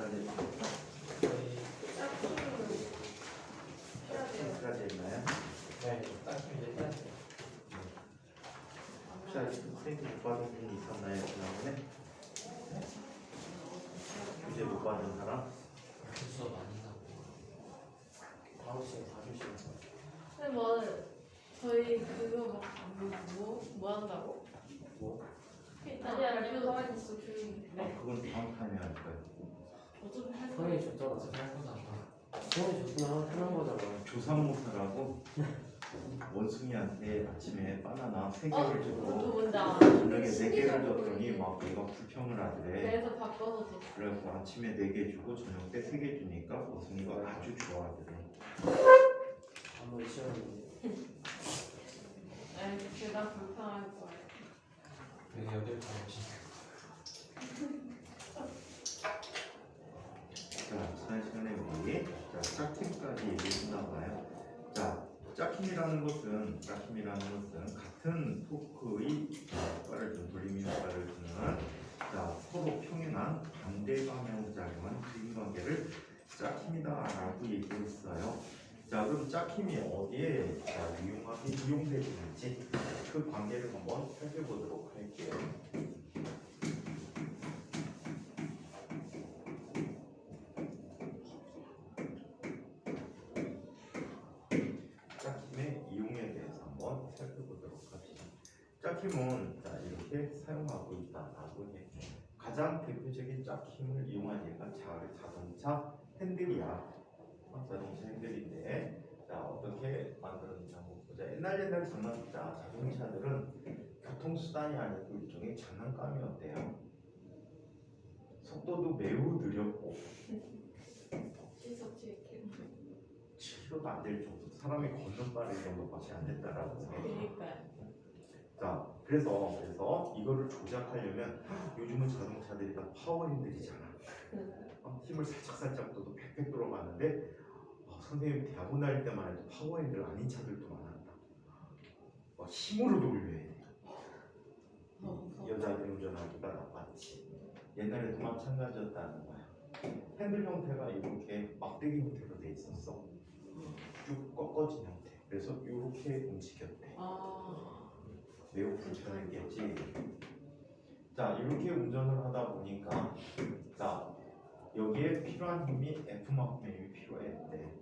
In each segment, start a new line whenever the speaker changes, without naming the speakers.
몇까지 했습니까? 몇까지 했나요?
네, 딱 이제 해야 돼요.
혹시 아직 선생님 못 받은 분이 있었나요? 지난번에? 교재 못 받은 사람?
수업 많이 나고. 다음 시간에 4주시간.
근데 뭐 저희 그거 뭐 한다고?
뭐?
일단
아니야,
발표
가만히 있어, 조용히.
아, 그건 다음 타임에 할 거예요.
어차피 할
형이
거예요.
줬잖아, 어차피 할 거잖아. 형이 줬으면 하는 거잖아.
조상모사라고 원숭이한테 아침에 바나나 3개를
그것도
주고
뭔지 알아.
저녁에 4개를 줬더니 막 얘가 불평을 하더래.
그래서 바꿔서 줬어.
그래갖고 아침에 4개 주고 저녁 때 3개 주니까 원숭이가 아주 좋아하더래.
아무리 시간인데.
아니 제가 불편할 거예요.
네, 여덟 번 오시.
자, 지난 시간에 우리 짝킴까지 얘기했나 봐요. 자, 짝킴이라는 것은 같은 토크의 효과를 준 돌림 효과를 주는 자, 서로 평행한 반대 방향으로 작용하는 그림 관계를 짝킴이다라고 얘기했어요. 자, 그럼 짝힘이 어디에 이용되는지 그 관계를 한번 살펴보도록 할게요. 짝힘의 이용에 대해서 한번 살펴보도록 합시다. 짝힘은 자, 이렇게 사용하고 있다라고 해. 가장 대표적인 짝힘을 이용한 예가 자동차 핸들이야. 자동차 핸들인데 자, 어떻게 만들었는지 한번 보자. 옛날 자동차들은 교통수단이 아니고 일종의 장난감이었대요. 속도도 매우 느렸고
시속 7km.
7km도 안 될 정도, 사람이 걷는 빠른 정도밖에 안 됐다라고 생각해요.
그러니까요.
자, 그래서 이거를 조작하려면 요즘은 자동차들이 다 파워 핸들이잖아. 힘을 살짝 줘도 팩팩 돌아가는데 선생님 대학원 다닐 때만 해도 파워 핸들 아닌 차들도 많았다. 힘으로 돌려야 돼. 여자들 운전하기가 나빴지. 옛날에도 마찬가지였다는 거야. 핸들 형태가 이렇게 막대기 형태로 돼 있었어. 쭉 꺾어진 형태. 그래서 이렇게 움직였대. 매우 불편했겠지. 자, 이렇게 운전을 하다 보니까 자, 여기에 필요한 힘이 F만큼의 힘이 필요했대.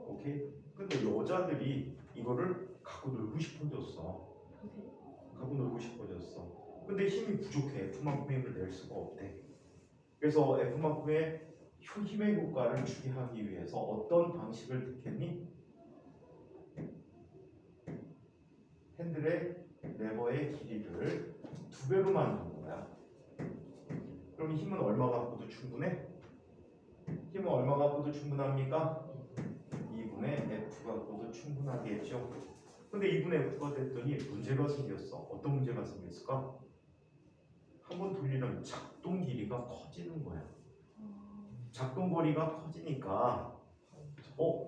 오케이? 근데 여자들이 이거를 갖고 놀고 싶어졌어. 근데 힘이 부족해. F만큼의 힘을 낼 수가 없대. 그래서 F만큼의 힘의 효과를 주게 하기 위해서 어떤 방식을 택했니? 핸들의 레버의 길이를 2배로 만든 거야. 그럼 힘은 얼마 갖고도 충분해? 힘은 얼마 갖고도 충분합니까? 2분의 F 갖고도 충분하겠죠. 근데 2분의 F가 됐더니 문제가 생겼어. 어떤 문제가 생겼을까? 한번 돌리려면 작동 길이가 커지는 거야. 작동 거리가 커지니까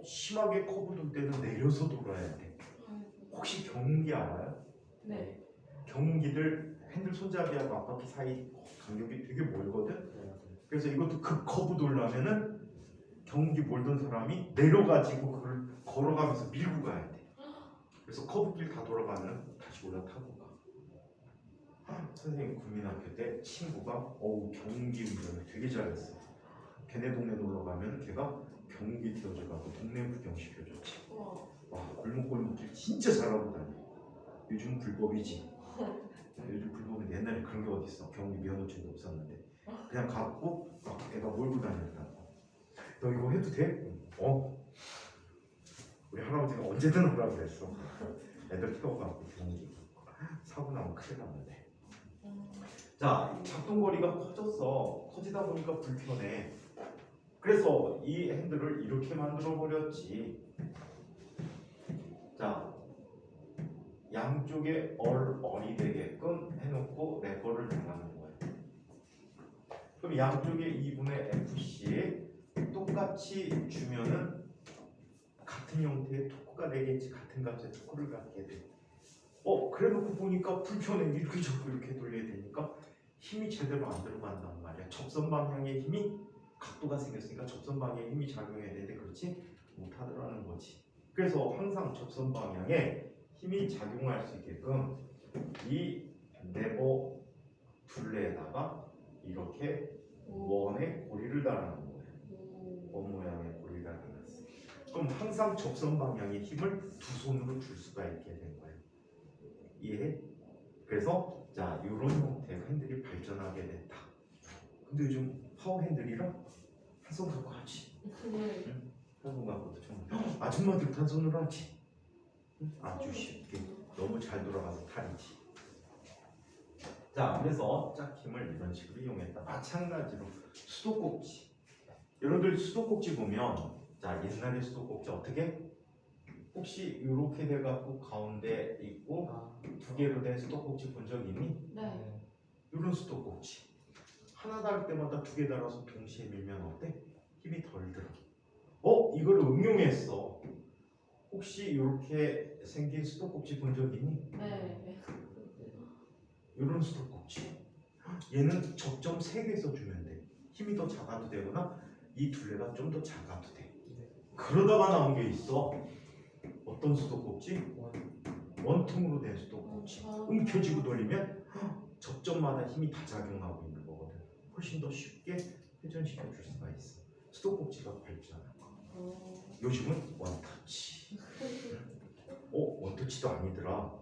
심하게 커브 돌 때는 내려서 돌아야 돼. 혹시 경운기 알아요?
네.
경운기들 핸들 손잡이하고 앞바퀴 사이 간격이 되게 멀거든? 그래서 이것도 극커브 돌려면은 경운기 몰던 사람이 내려가지고 그걸 걸어가면서 밀고 가야 돼. 그래서 커브길 다 돌아가면 다시 올라타고 가. 선생님 국민학교 때 친구가 경운기 운전을 되게 잘했어. 걔네 동네 놀러 가면 걔가 경운기 태워줘가지고 동네 구경시켜줬지. 와, 골목골목길 진짜 잘하고 다녀. 요즘 불법이지. 요즘 불법인데 옛날에 그런 게 어딨어. 경운기 면허증도 없었는데 그냥 갖고 애가 몰고 다녔다고. 너 이거 해도 돼? 우리 할아버지가 언제든 오라 그랬어. 애들 태워가고 경운기 사고 나면 큰일 났는데. 자, 작동거리가 커지다 보니까 불편해. 그래서 이 핸들을 이렇게 만들어 버렸지. 자, 양쪽에 얼이 되게끔 해놓고 레버를 달라는 거예요. 그럼 양쪽에 2분의 FC 똑같이 주면은 같은 형태의 토크가 되겠지. 같은 값의 토크를 갖게 돼. 그래놓고 보니까 불편해. 이렇게 돌려야 되니까 힘이 제대로 안 들어간단 말이야. 접선 방향의 힘이 각도가 생겼으니까 접선 방향에 힘이 작용해야 되는데 그렇지 못하더라는 거지. 그래서 항상 접선 방향에 힘이 작용할 수 있게끔 이 레버 둘레에다가 이렇게 원의 고리를 달아놓은 거예요. 원 모양의 고리를 달아놨어. 그럼 항상 접선 방향의 힘을 두 손으로 줄 수가 있게 된 거예요. 이해해? 그래서 자 이런 형태의 핸들이 발전하게 됐다. 근데 요즘 파워 핸들이라 한 손 갖고 하지. 한 손 갖고도 좀 아줌마들도 한 손으로 하지. 아주 쉽게 너무 잘 돌아가서 탈이지. 자 그래서 짝힘을 이런 식으로 이용했다. 마찬가지로 수도꼭지. 여러분들 수도꼭지 보면 자 옛날에 수도꼭지 어떻게? 혹시 이렇게 돼갖고 가운데 있고 두 개로 된 수도꼭지 본 적 있니?
네.
이런 수도꼭지 하나 달 때마다 두 개 달아서 동시에 밀면 어때? 힘이 덜 들어. 이거를 응용했어. 혹시 이렇게 생긴 수도꼭지 본 적 있니?
네.
이런 수도꼭지 얘는 접점 3개 써주면 돼. 힘이 더 작아도 되거나 이 둘레가 좀 더 작아도 돼. 그러다가 나온 게 있어. 어떤 수도꼭지? 원통으로 된 수도꼭지. 움켜쥐고 돌리면 접점마다 힘이 다 작용하고 있는 거거든. 훨씬 더 쉽게 회전시켜 줄 수가 있어. 수도꼭지가 발전한 거. 요즘은 원터치. 원터치도 아니더라.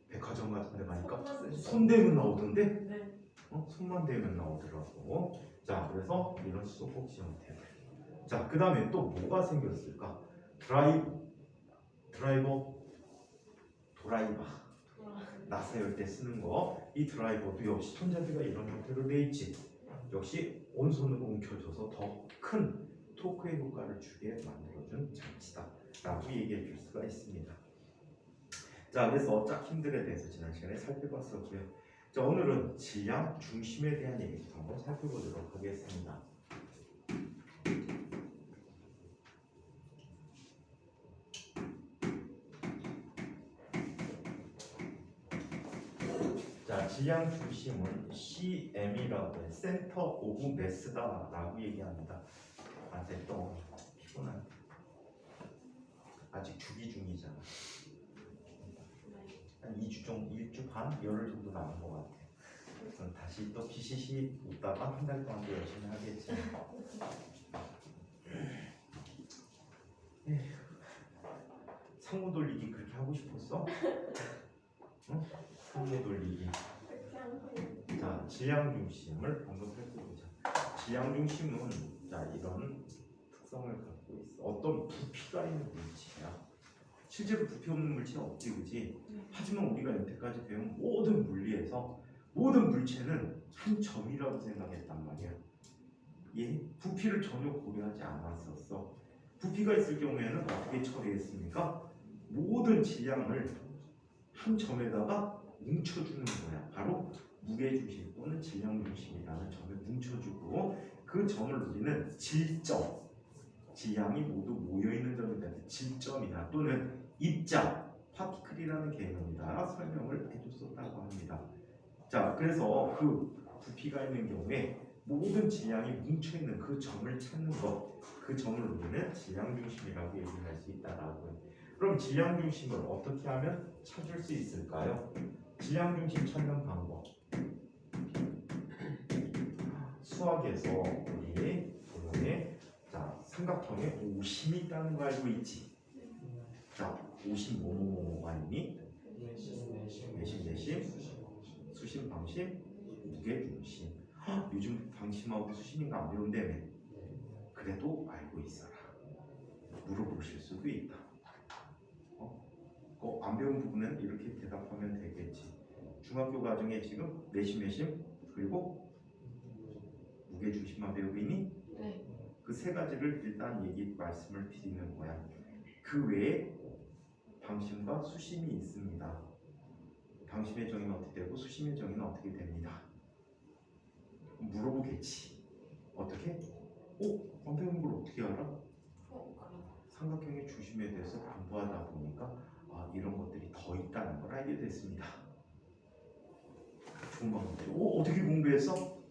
백화점 같은 데 가니까 손 대면 나오던데?
네.
손만 대면 나오더라고. 자, 그래서 이런 수도꼭지 형태들. 자, 그 다음에 또 뭐가 생겼을까? 드라이버, 도라이바. 나사열 때 쓰는 거. 이 드라이버도 역시 손잡이가 이런 형태로 돼 있지. 역시 온손으로 움켜줘서 더 큰 토크의 효과를 주게 만들어준 장치다 라고 얘기해 줄 수가 있습니다. 자, 그래서 짝힘들에 대해서 지난 시간에 살펴봤었고요. 자, 오늘은 질량 중심에 대한 얘기부터 한번 살펴보도록 하겠습니다. 자, 질량 중심은 CM이라고 해. 센터 오브 매스다라고 얘기합니다. 또 피곤한. 아직 주기 중이잖아. 한 1주 반, 열흘 정도 남은 것 같아. 그럼 다시 또 비시시 웃다가 한 달 동안 또 열심히 하겠지. 상호 돌리기 그렇게 하고 싶었어? 응? 상호 돌리기. 자, 질량 중심을 한번 살펴보자. 질량 중심은 자 이런 특성을 갖고 있어. 어떤 부피가 있는 물체야. 실제로 부피 없는 물체는 없지, 그지? 하지만 우리가 여태까지 배운 모든 물리에서 모든 물체는 한 점이라고 생각했단 말이야. 부피를 전혀 고려하지 않았었어. 부피가 있을 경우에는 어떻게 처리했습니까? 모든 질량을 한 점에다가 뭉쳐주는 거야. 바로 무게중심 또는 질량중심이라는 점에 뭉쳐주고 그 점을 우리는 질점, 질량이 모두 모여있는 점이다. 질점이다 또는 입자, 파티클이라는 개념이다 설명을 해줬었다고 합니다. 자, 그래서 그 부피가 있는 경우에 모든 질량이 뭉쳐있는 그 점을 찾는 것, 그 점을 우리는 질량중심이라고 얘기할 수 있다라고 해요. 그럼 질량중심을 어떻게 하면 찾을 수 있을까요? 질량중심 찾는 방법. 수학에서 우리 도형에 자 삼각형에 오심이 있다는 거 알고 있지? 자, 오심 뭐뭐뭐가 있니? 내심, 수심, 방심, 무게중심. 요즘 방심하고 수심인가 안 배운다며. 그래도 알고 있어라. 물어보실 수도 있다. 안 배운 부분은 이렇게 대답하면 되겠지. 중학교 과정에 지금 내심 그리고 무게중심만 배우고 있니?
네.
그 세 가지를 일단 말씀을 드리는 거야. 그 외에 방심과 수심이 있습니다. 방심의 정의는 어떻게 되고 수심의 정의는 어떻게 됩니다. 물어보겠지. 어떻게? 안 배운 걸 어떻게 알아? 삼각형의 중심에 대해서 공부하다 보니까 이런 것들이 더 있다는 걸 알게 됐습니다. 좋은 방법이죠. 어떻게 공부했어?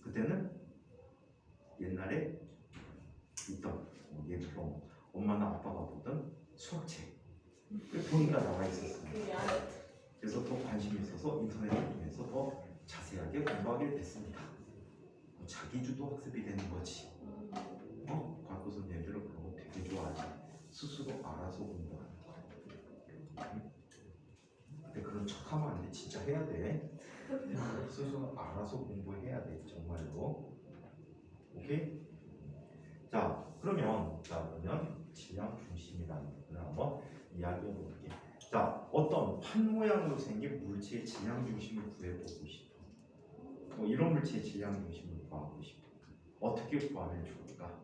그때는 옛날에 있던 예를 들어 엄마나 아빠가 보던 수학책 보니까 나와 있었어요.
그게 아니
그래서 더 관심이 있어서 인터넷을 통해서 더 자세하게 공부하게 됐습니다. 자기주도 학습이 되는 거지. 과거 선생님들은 그런 거 되게 좋아하지. 스스로 알아서 공부하는 거야. 근데 그런 척하면 안 돼. 진짜 해야 돼. 스스로 알아서 공부해야 돼. 정말로. 오케이? 자, 그러면 질량 중심이라는 부분을 한번 이야기해 볼게요. 자, 어떤 판 모양으로 생긴 물체의 질량 중심을 구해보고 싶어. 이런 물체의 질량 중심을 구하고 싶어. 어떻게 구하면 좋을까?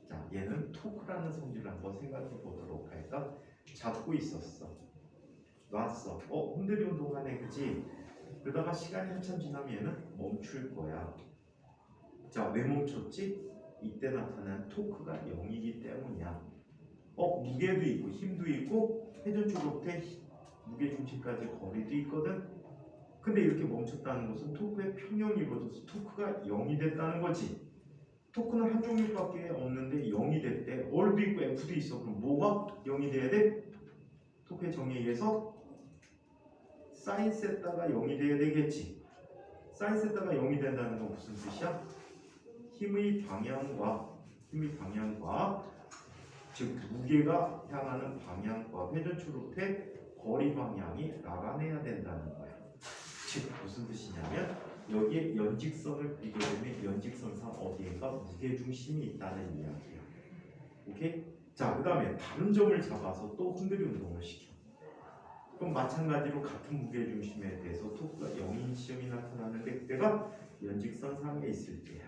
자, 얘는 토크라는 성질을 한번 생각해 보도록 할까? 잡고 있었어. 놨어. 흔들리는 동안에 그지? 그러다가 시간이 한참 지나면 얘는 멈출 거야. 자, 왜 멈췄지? 이때 나타난 토크가 0이기 때문이야. 무게도 있고 힘도 있고 회전축으로부터 무게중심까지 거리도 있거든. 근데 이렇게 멈췄다는 것은 토크의 평형이 이루어져서 토크가 0이 됐다는 거지. 토크는 한 종류밖에 없는데 0이 됐대. R도 있고 F도 있어. 그럼 뭐가 0이 돼야 돼? 토크의 정의에 의해서 사인 세타가 0이 돼야 되겠지. 사인 세타가 0이 된다는 건 무슨 뜻이야? 힘의 방향과 즉 무게가 향하는 방향과 회전축으로부터의 거리 방향이 나란해야 된다는 거야. 즉 무슨 뜻이냐면 여기에 연직선을 그리게 되면 연직선상 어디인가 무게중심이 있다는 이야기야. 오케이? 자, 그 다음에 다른 점을 잡아서 또 흔들리 운동을 시켜. 그럼 마찬가지로 같은 무게중심에 대해서 토크가 0인 시점이 나타나는데 그때가 연직선상에 있을 때야.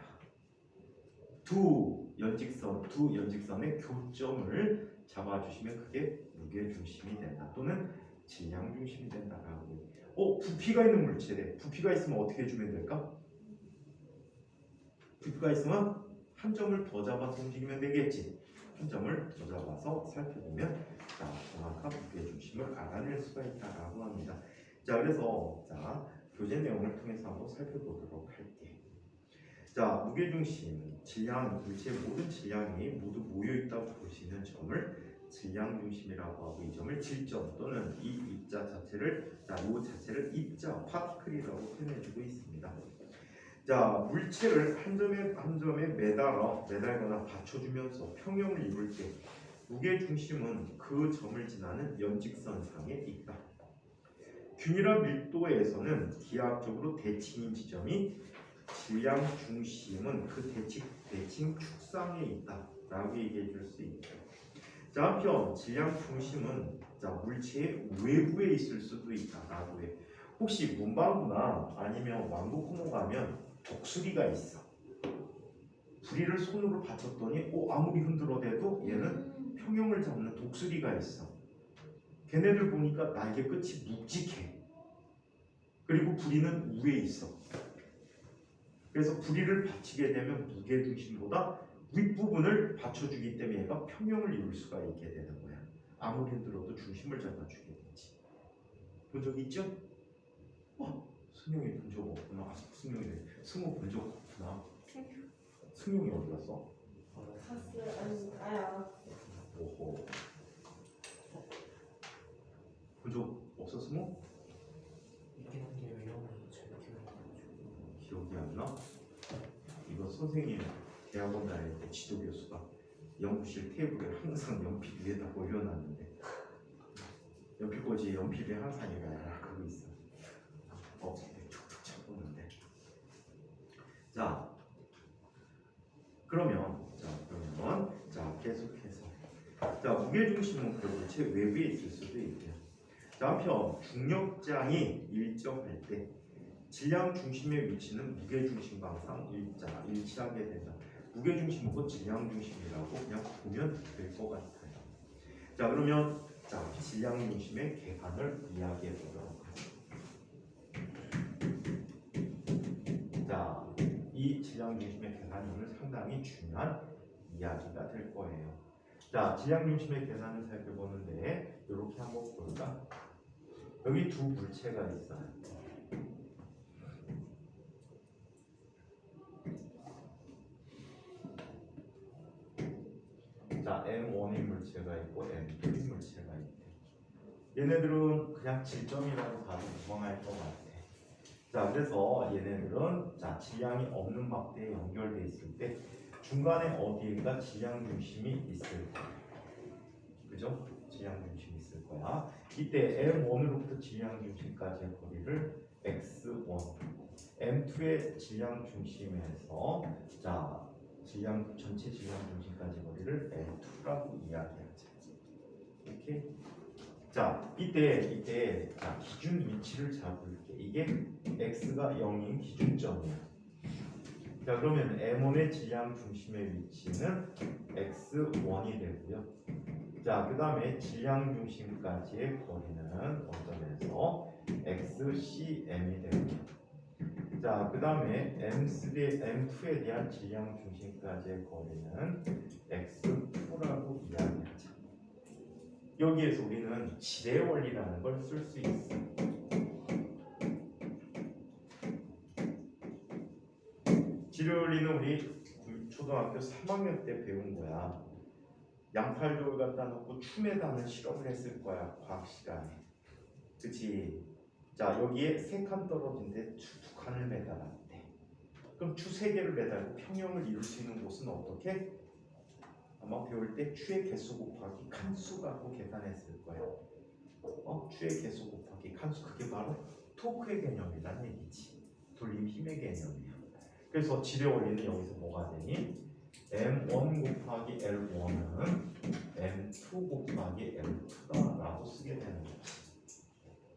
두 연직선의 교점을 잡아주시면 그게 무게중심이 된다. 또는 질량중심이 된다라고. 부피가 있는 물체래. 부피가 있으면 어떻게 해주면 될까? 부피가 있으면 한 점을 더 잡아서 움직이면 되겠지. 한 점을 더 잡아서 살펴보면 정확한 무게중심을 알아낼 수가 있다라고 합니다. 자, 그래서 교재 내용을 통해서 한번 살펴보도록 할게. 자, 무게중심, 질량, 물체의 모든 질량이 모두 모여있다고 볼 수 있는 점을 질량중심이라고 하고 이 점을 질점 또는 이 입자 자체를 요 자체를 입자, 파티클이라고 표현해주고 있습니다. 자, 물체를 한 점에 매달거나 받쳐주면서 평형을 이룰 때 무게중심은 그 점을 지나는 연직선상에 있다. 균일한 밀도에서는 기하학적으로 대칭인 지점이 질량 중심은 그 대칭 축상에 있다라고 얘기해 줄 수 있죠. 자, 한편 질량 중심은 물체의 외부에 있을 수도 있다라고 해. 혹시 문방구나 아니면 왕복호모 가면 독수리가 있어. 부리를 손으로 받쳤더니 아무리 흔들어대도 얘는 평형을 잡는 독수리가 있어. 걔네들 보니까 날개 끝이 묵직해. 그리고 부리는 위에 있어. 그래서 부리를 받치게 되면 무게중심보다 윗부분을 받쳐주기 때문에 얘가 평형을 이룰 수가 있게 되는 거야. 아무리 흔들어도 중심을 잡아주게 되지. 본 적 있죠? 승용이 본 적 없구나. 승우 본 적 없구나. 승용이 어디 갔어? 오호. 본 적 없어, 승우?
있긴 한데 왜 이런 거 잘
기억이 안 나? 이거 선생님 대학원 다닐 때 지도 교수가 연구실 테이블에 항상 연필 위에다 올려놨는데 연필꽂이에 연필이 항상 얘가 그러고 있어. 툭툭 쳐보는데. 그러면 계속해서 무게중심은 그 물체 외부에 있을 수도 있고요. 한편 중력장이 일정할 때 질량 중심의 위치는 무게중심 방상 일치하게 된다. 무게중심은 질량 중심이라고 그냥 보면 될 것 같아요. 그러면 질량 중심의 계산을 이야기해 보도록 하겠습니다. 이 질량 중심의 계산이 오늘 상당히 중요한 이야기가 될 거예요. 질량 중심의 계산을 살펴보는데 이렇게 한번 볼까? 여기 두 물체가 있어요. 얘네들은 그냥 질점이라고 봐도 무방할 것 같아. 자, 그래서 얘네들은 자 질량이 없는 막대에 연결돼 있을 때 중간에 어디에가 질량 중심이 있을 거야. 그죠? 질량 중심이 있을 거야. 이때 M1으로부터 질량 중심까지의 거리를 x1, M2의 질량 중심에서 자 질량 전체 질량 중심까지 거리를 L2라고 이야기하자. 이렇게. 자 이때 자 기준 위치를 잡을게. 이게 x가 0인 기준점이야. 자 그러면 M1의 질량 중심의 위치는 x1이 되고요. 자 그 다음에 질량 중심까지의 거리는 원점에서 xcm이 되고요. 자 그 다음에 M2에 대한 질량 중심까지의 거리는 x2라고 이야기하자. 여기에서 우리는 질의 원리라는 걸 쓸 수 있어. 질의 원리는 우리 초등학교 3학년 때 배운 거야. 양팔돌 갖다 놓고 춤에다는 실험을 했을 거야, 과학 시간에. 그치? 자 여기에 3칸 떨어진데 추 2칸을 매달았대. 그럼 추 3개를 매달고 평형을 이룰 수 있는 곳은 어떻게? 아마 배울 때 추의 개수 곱하기 칸수 갖고 계산했을 거예요. 추의 개수 곱하기 칸수, 그게 바로 토크의 개념이란 얘기지. 돌림 힘의 개념이야. 그래서 질의 원리는 여기서 뭐가 되니? M1 곱하기 L1은 M2 곱하기 L2다라고 쓰게 되는 거지.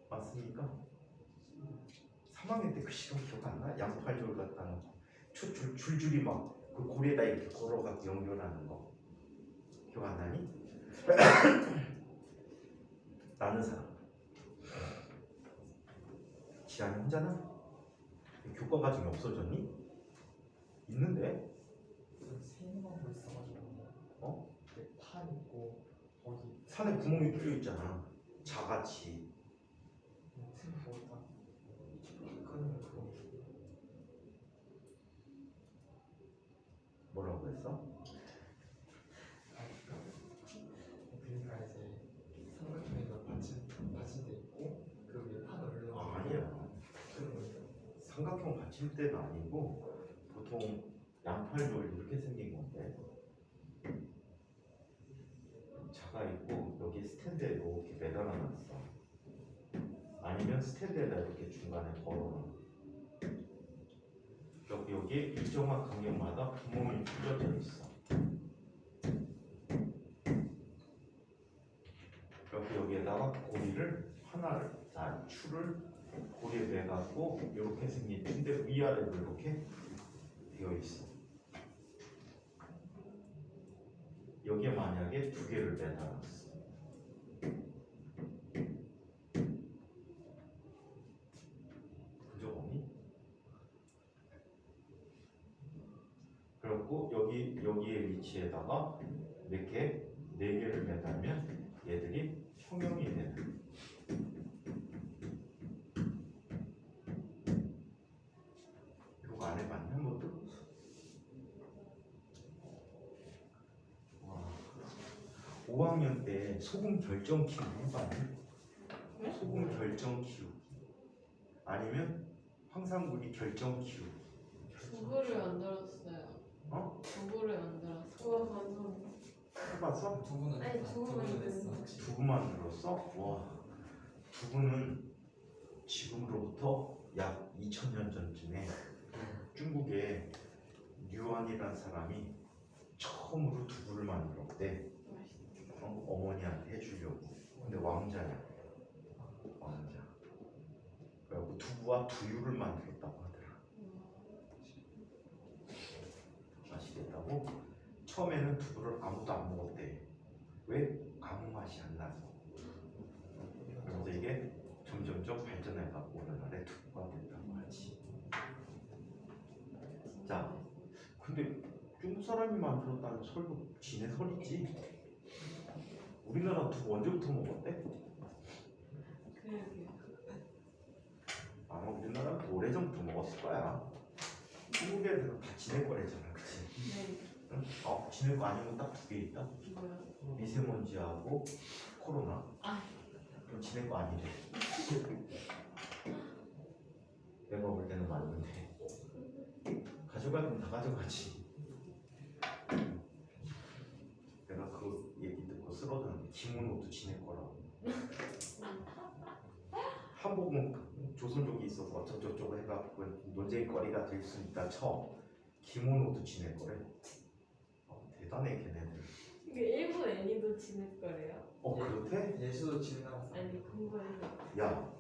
맞습니까? 3학년 때 그 시험 기억 안 나? 양팔절 갖다 놓고 줄줄이 막 그 고리에다 이렇게 걸어갖고 연결하는 거 기억 안 나니? 나는 사람 지안이 혼자나? 교과 과정이 없어졌니? 있는데?
세는 방법 있어가지고 판 있고 거기
산에 구멍이 뚫려 있잖아. 자같이.
생각보다 끄는 그거
뭐라고 했어?
그러니까 이제 삼각형에다 받침대 있고 그 위에 판을 올려.
아니야.
그런 거니까.
삼각형 받침대가 아니고 보통 양팔돌 이렇게 생긴 건데 자가 있고 여기 스탠드에 이렇게 매달아놨어. 아니면 스탠드에다 이렇게 중간에 걸어놔. 여기 일정한 간격마다 구멍이 뚫려져 있어. 여기에다가 고리를 하나를, 자 추를 고리에 매갖고 이렇게 생긴 침대 위아래로 이렇게 되어 있어. 여기에 만약에 2개를 매달았어. 그죠, 언니? 그리고 여기의 위치에다가 이렇게 4개를 매달면 얘들이 평형이 되는. 이거 안 해봤냐, 뭐도? 와, 5학년 때 소금 결정 키우기 해봤니? 소금 결정 키우기 아니면 황상구리 결정 키우기.
두부를 만들었어요. 두부를 만들었어요. 우와 완전.
해봤어?
두부는
아니, 두부는
했어.
두부 만들었어? 와, 두부는 지금으로부터 약 2000년 전쯤에 중국의 류안이라는 사람이 처음으로 두부를 만들었대. 어머니한테 해주려고. 근데 왕자야. 왕자. 그래갖고 두부와 두유를 만들었다고 하더라. 맛있겠다고? 처음에는 두부를 아무도 안 먹었대. 왜? 아무 맛이 안 나서. 그래서 이게 점점점 발전해갖고 오늘날에 두부가 됐다고 하지. 자, 근데 중국 사람이 만들었다는 설도 지네 설이지. 우리나라 두부 언제부터 먹었대?
그러게요.
아마 우리나라는 오래전부터 먹었을 거야. 중국에서는 다 지네 거래잖아, 그치?
네.
응? 지네 거 아닌 건 딱 2개 있다.
뭐야?
미세먼지하고 코로나.
아.
그럼 지네 거 아니래. 내가 볼 때는 맞는데 가져갈 거면 다 가져가지. 내가 그 얘기 듣고 쓰러졌는데 김은호도 지네 거라고. 한복은 조선족이 있어서 어쩌고저쩌고 해갖고 논쟁거리가 될 수 있다 쳐. 김은호도 지네 거래. 대단해 걔네들.
이게 일본 애니도 지낼 거래요?
그렇대?
예수도 지나갔어.
아니 궁금해서.
야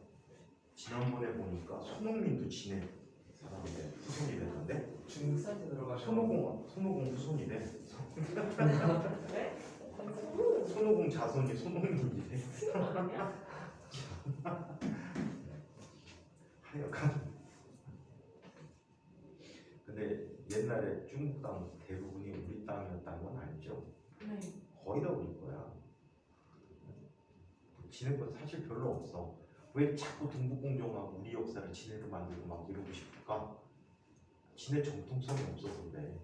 지난번에 보니까 손흥민도 지네 사람인데 후손이 되는데
중국 사이트 들어가서
손오공 후손이래.
네?
손오공 자손이 손흥민이래.
아니야?
하여간 근데 옛날에 중국 땅 대부분이 우리 땅이었다는 건 알죠?
네.
거의 다 우리 거야. 지네 거 사실 별로 없어. 왜 자꾸 동북공정하고 우리 역사를 지네로 만들고 막 이러고 싶을까? 지네 정통성이 없어서 그래.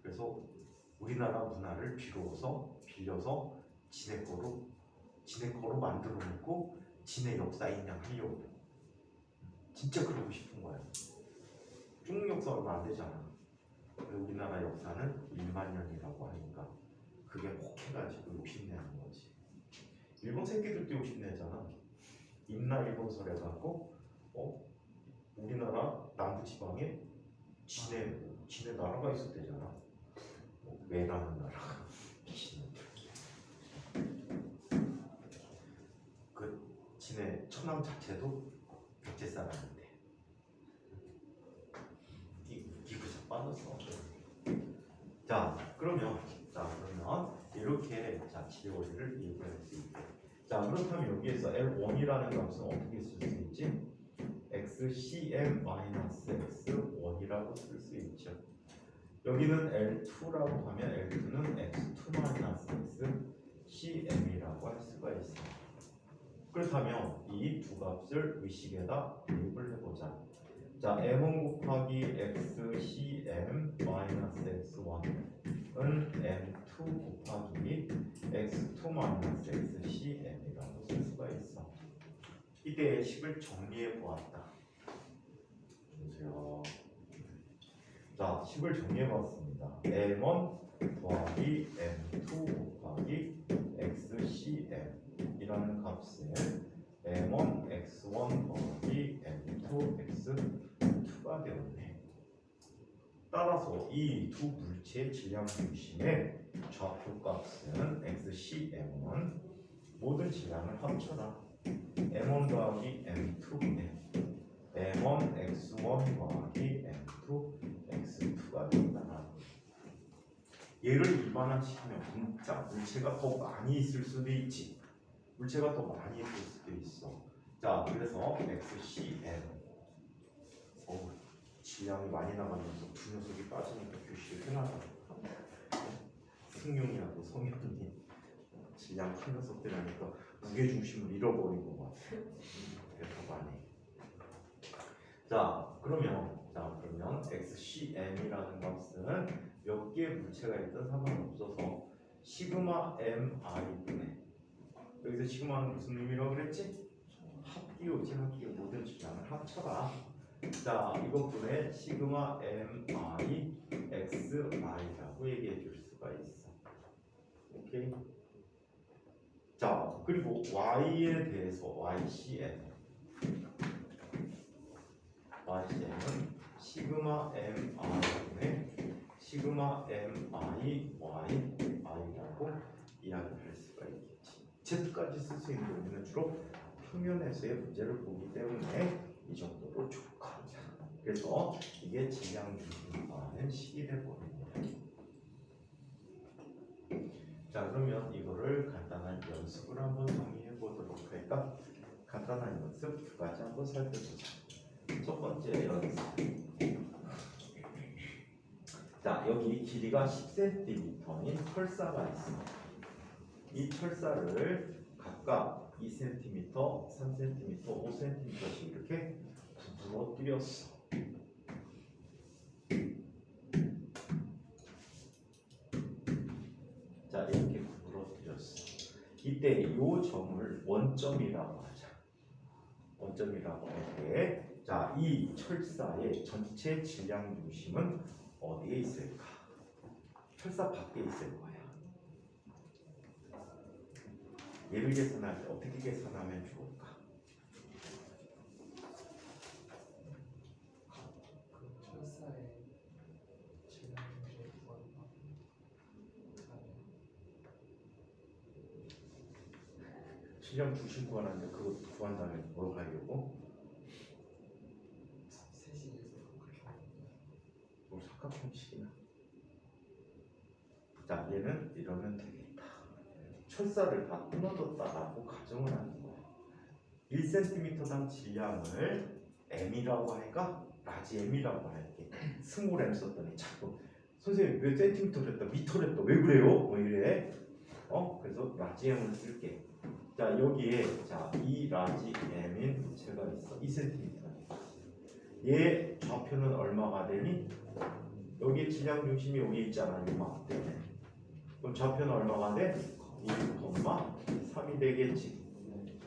그래서 우리나라 문화를 빌려서 지네 거로 만들어 놓고 지네 역사 인양하려고. 진짜 그러고 싶은 거야. 중국 역사 얼마 안 되잖아. 근데 우리나라 역사는 1만 년이라고 하니까 그게 혹해가지고 욕심내는 거지. 일본 새끼들도 욕심내잖아. 임나 일본설 해갖고 우리나라 남부지방에 지네 나라가 있었대잖아. 왜라는 나라가. 그 지네 천황 자체도 백제 사람인데 기부자 빠졌어. 자 그러면 이렇게 지네 원리를 이해할 수 있게. 자 그렇다면 여기에서 L1이라는 값은 어떻게 쓸 수 있지? XCM-X1이라고 쓸 수 있죠. 여기는 L2라고 하면 L2는 X2-XCM이라고 할 수가 있어요. 그렇다면 이 두 값을 위식에다 대입을 해보자. 자, M1 곱하기 XCM-X1은 M2 곱하기 X2-XCM이라고 쓸 수가 있어. 이때의 식을 정리해 보았다. 보세요. 자, 식을 정리해 봤습니다. M1 더하기 M2 곱하기 XCM이라는 값에 M1 X1 더하기 M2 X2가 되었네. 따라서 이 두 물체의 질량 중심의 좌표값은 XCM은 모든 질량을 합쳐라. M1 더하기 M2분의 M1 X1 더하기 M2 X2가 된다. 얘를 일반화시키면 진짜 물체가 더 많이 있을 수도 있지. 물체가 더 많이 있을 수도 있어. 자, 그래서 XCM 질량이 많이 나가면서 두 녀석이 빠지니까 교실이 흔하다. 승용이하고 성현이 질량 큰 녀석들이니까 무게중심을 잃어버리고 막 대답하네. 자, 그러면 XCM이라는 값은 몇 개의 물체가 있든 상관없어서 시그마 MI분의, 여기서 시그마는 무슨 의미라고 그랬지? 합기호지. 합기호 모든 질량을 합쳐라. 자, 이것분의 시그마 MI XI라고 얘기해 줄 수가 있어. 오케이. 자, 그리고 Y에 대해서 YCM은 시그마 MI분의 시그마 MI YI라고 이야기를 할 수가 있겠지. Z까지 쓸 수 있는 우리는 주로 평면에서의 문제를 보기 때문에 이 정도로 족하자. 그래서 이게 질량 중심화하는 식이 되거든요. 자, 그러면 이거를 간단한 연습을 한번 정리해 보도록 할까? 간단한 연습 두 가지 한번 살펴보자. 첫 번째 연습. 자, 여기 길이가 10cm인 철사가 있어. 이 철사를 각각 2cm, 3cm, 5cm씩 이렇게 부러뜨렸어. 자, 이렇게 부러뜨렸어. 이때 이 요 점을 원점이라고 하자. 원점이라고 할게. 자, 이 철사의 전체 질량 중심은 어디에 있을까? 철사 밖에 있을 거야. 얘를 계산할 때 어떻게 계산하면 좋을까?
그 철사의 질량 중심을 구한다.
질량 중심 구하는데 그거 구한 다음에 뭘 하려고?
세시에서 그렇게 하거든요.
뭘 삼각형식이나? 자, 얘는 이러면 되겠다. 철사를 다 끊어뒀다라고 가정을 하는 거야. 1cm당 질량을 m이라고 할까? 라지 m이라고 할게. 스몰 m 썼더니 자꾸 선생님 왜 센티미터를 했다 미터를 했다 왜 그래요? 뭐 이래. 그래서 라지 m을 쓸게. 자, 여기에 이 라지 m인 부채가 있어. 2cm. 얘 좌표는 얼마가 되니? 여기 질량 중심이 여기 있잖아. 이만큼. 그럼 좌표는 얼마가 돼? 1,3이 되겠지.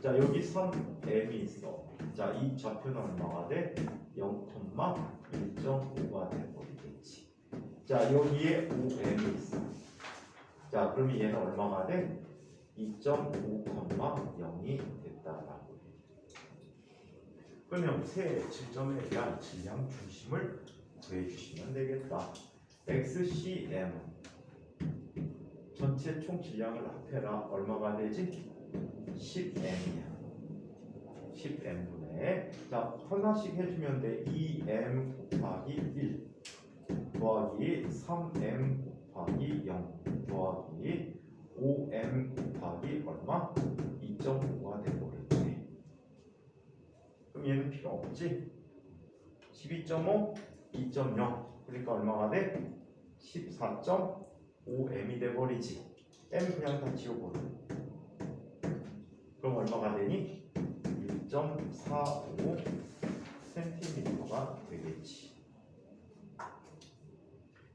자, 여기 3m이 있어. 자, 이 좌표는 얼마가 돼? 0,1.5가 돼버리겠지. 자, 여기에 5m이 있어. 자, 그러면 얘는 얼마가 돼? 2.5,0이 됐다라고 해. 그러면 세 질점에 대한 질량 중심을 구해주시면 되겠다. XCM 전체 총 질량을 합해라. 얼마가 되지? 10m이야. 10m분의 자, 하나씩 해주면 돼. 2m 곱하기 1 더하기 3m 곱하기 0 더하기 5m 곱하기 얼마? 2.5가 돼버렸지. 그럼 얘는 필요 없지? 12.5, 2.0 그러니까 얼마가 돼? 14.5m이 돼버리지. m 그냥 다 지워버려. 그럼 얼마가 되니? 1.45cm가 되겠지.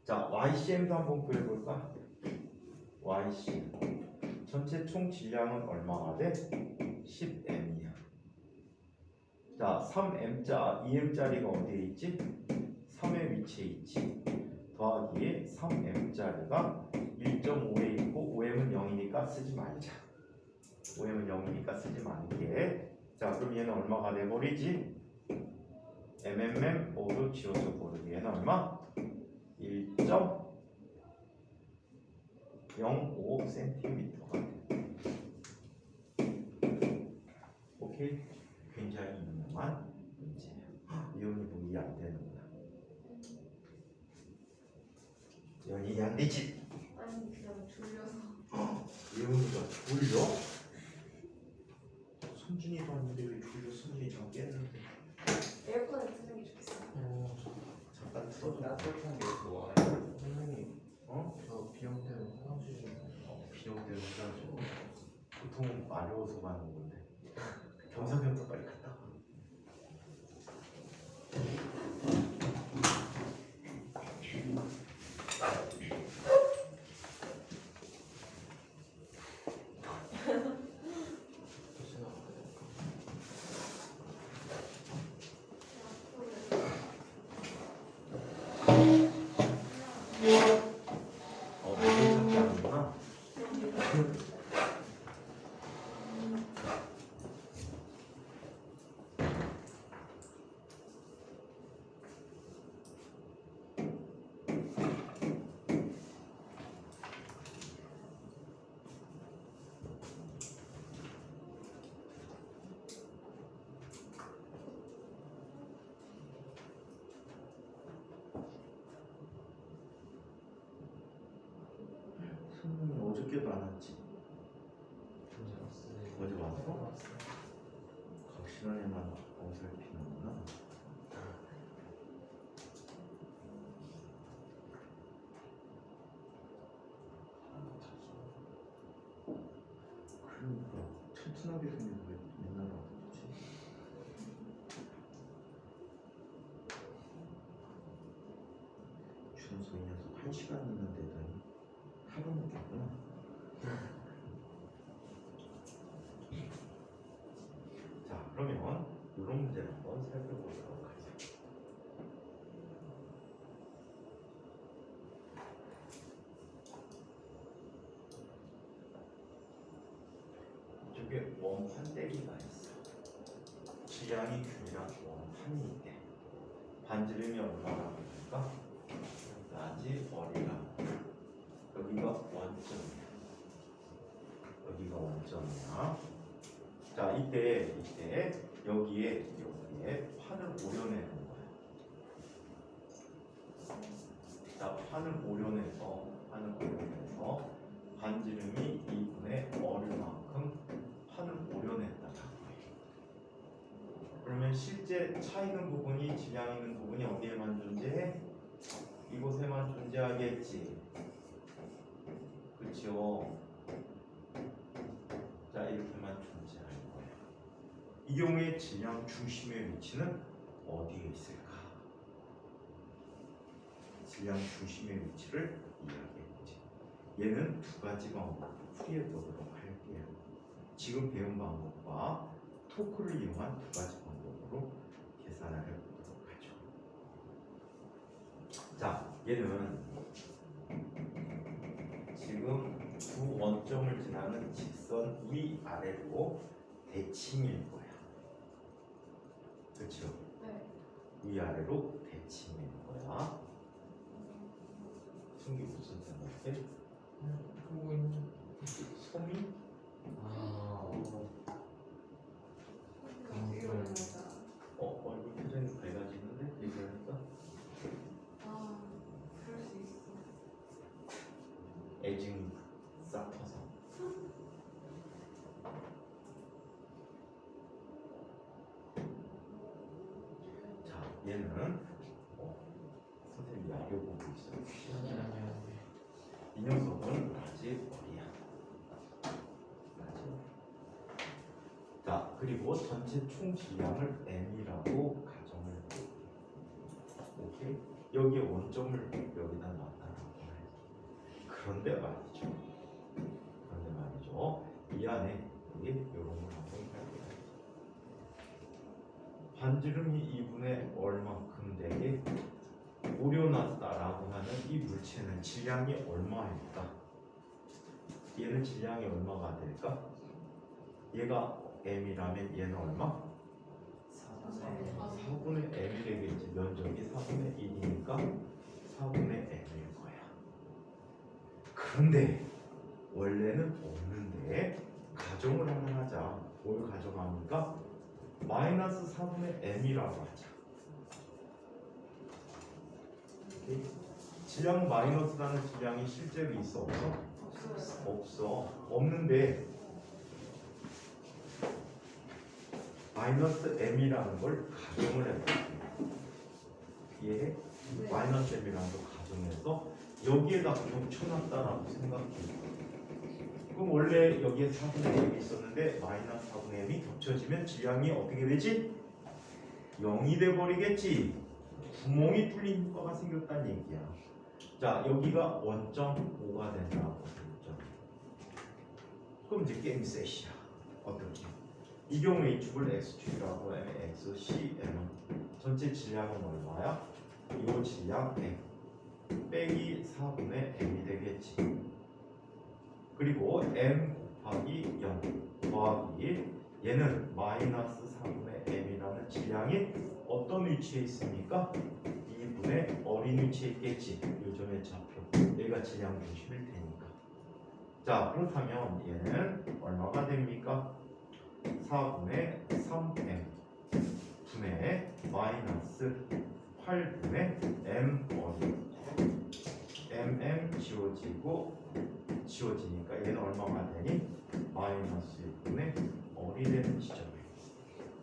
자, YCM도 한번 구해볼까? YCM 전체 총 질량은 얼마가 돼? 10m이야. 자, 3m자, 2m짜리가 어디에 있지? 3의 위치에 있지. 더하기 3m짜리가 1.5에 있고 5m은 0이니까 쓰지 말자. 5m은 0이니까 쓰지 말게. 자, 그럼 얘는 얼마가 돼버리지? MMM5로 지워서 버리기. 얘는 얼마? 1.05cm가 돼. 오케이? 굉장히 유명한 문제야. 이혼이 뭐 이해 안 되는구나. 이혼이 이해 안 되지?
아니 그냥 졸려서.
이혼이가 졸려? 손준이도 아닌데 왜 졸려? 손준이 잘 깼는데.
에어컨을 트는 게 좋겠어요.
잠깐 틀어줘.
따뜻한 게 좋아요.
선생님,
저 비용 때문에 화장실 좀
비용 때문에 가지고 보통 마려워서 가는 건데 겸사겸사 빨리 갔다 와. 무슨 찾기 하는구나. 선생님 어저께도 안 왔지? 어제 왔어? 각시간에만 어설피는구나. 그러니까 튼튼하게 생긴 왜 맨날 왔지? 준서 이 녀석 1시간 있는 데다니 하루 묵겠구나. 그러면 이런 문제를 한번 살펴보도록 하죠. 이쪽에 원판대기가 있어. 질량이 균이랑 원판이 있대. 반지름이 얼마나 될까? 라지 어리가. 여기가 원점이야. 여기가 원점이야. 자, 이때 여기에 판을 오려내는 거야. 자, 판을 오려내서 반지름이 2분의 어류만큼 판을 오려냈다. 그러면 실제 차 있는 부분이 질량 있는 부분이 어디에만 존재해? 이곳에만 존재하겠지. 그렇죠? 자, 이렇게만 존재할 거예요. 이 경우에 질량 중심의 위치는 어디에 있을까? 질량 중심의 위치를 이야기했지. 얘는 두 가지 방법으로 풀이해 보도록 할게요. 지금 배운 방법과 토크를 이용한 두 가지 방법으로 계산을 해보도록 하죠. 자, 얘는 지금 두 원점을 지나는 직선 위아래로 대칭일 거야. 그렇죠?
네.
위아래로 대칭일 거야. 승기 무슨 생각해?
하고 있는.
솜이?
되게 어려운다.
얼굴 표정이 밝아지는데 얘기하니까
아, 그럴 수 있어.
애증이 싹 터서. 자, 얘는 선생님이 야교 보고 있어요.
아니야.
이 녀석은 라지 어리야. 라지. 자, 그리고 전체 총 질량을 m이라고 가정을 해볼게. 오케이? 여기에 원점을 여기다 놨다라고 해. 그런데 말이죠. 이 안에 여기 이런 걸 한번 해볼게요. 반지름이 2분의 얼만큼 되게 오려놨다라고 하는 이 물체는 질량이 얼마일까? 얘는 질량이 얼마가 될까? 얘가 m이라면 얘는 얼마? 4분의 m이 되겠지. 면적이 4분의 1이니까 4분의 m일 거야. 그런데 원래는 없는데 가정을 하나 하자. 뭘 가정합니까? 마이너스 4분의 m이라고 하자. 오케이? 질량 마이너스라는 질량이 실제로 있어 없어?
없어요.
없어. 없는데 마이너스 m이라는 걸 가정을 해볼게. 이해해?
네.
마이너스 m이라는 걸 가정해서 여기에다 겹쳐놨다라고 생각해. 그럼 원래 여기에 4분의 m이 있었는데 마이너스 4분의 m이 겹쳐지면 질량이 어떻게 되지? 0이 돼버리겠지. 구멍이 뚫린 효과가 생겼다는 얘기야. 자, 여기가 원점 5가 된다고 했죠. 그럼 이제 게임 셋이야. 어떻게? 이 경우에 이 축을 x축이라고 하면 x, c, m은 전체 질량은 얼마야? 이 질량 m 빼기 4분의 m이 되겠지. 그리고 m 곱하기 0 더하기 얘는 마이너스 4분의 m이라는 질량이 어떤 위치에 있습니까? 2분의 어린 위치에 있겠지. 요점의 좌표. 여기가 질량 중심일 테니까. 자, 그렇다면 얘는 얼마가 됩니까? 4분의 3m 분의 마이너스 8분의 m 어린 mm 지워지니까 얘는 얼마가 되니? 마이너스 6분의 어리 되는 지점에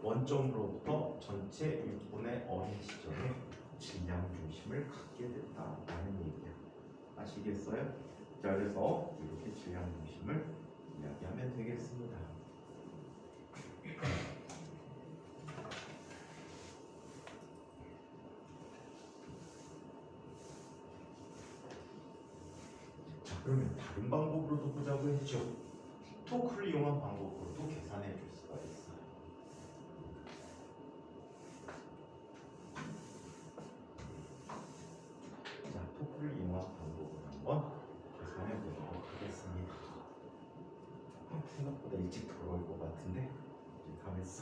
원점으로부터 전체 6분의 어린 지점에 질량 중심을 갖게 됐다라는 얘기야. 아시겠어요? 자, 그래서 이렇게 질량 중심을 이야기하면 되겠습니다. 자, 그러면 다른 방법으로도 보자고 했죠. 토크를 이용한 방법으로도 계산해 줄 수가 있어요.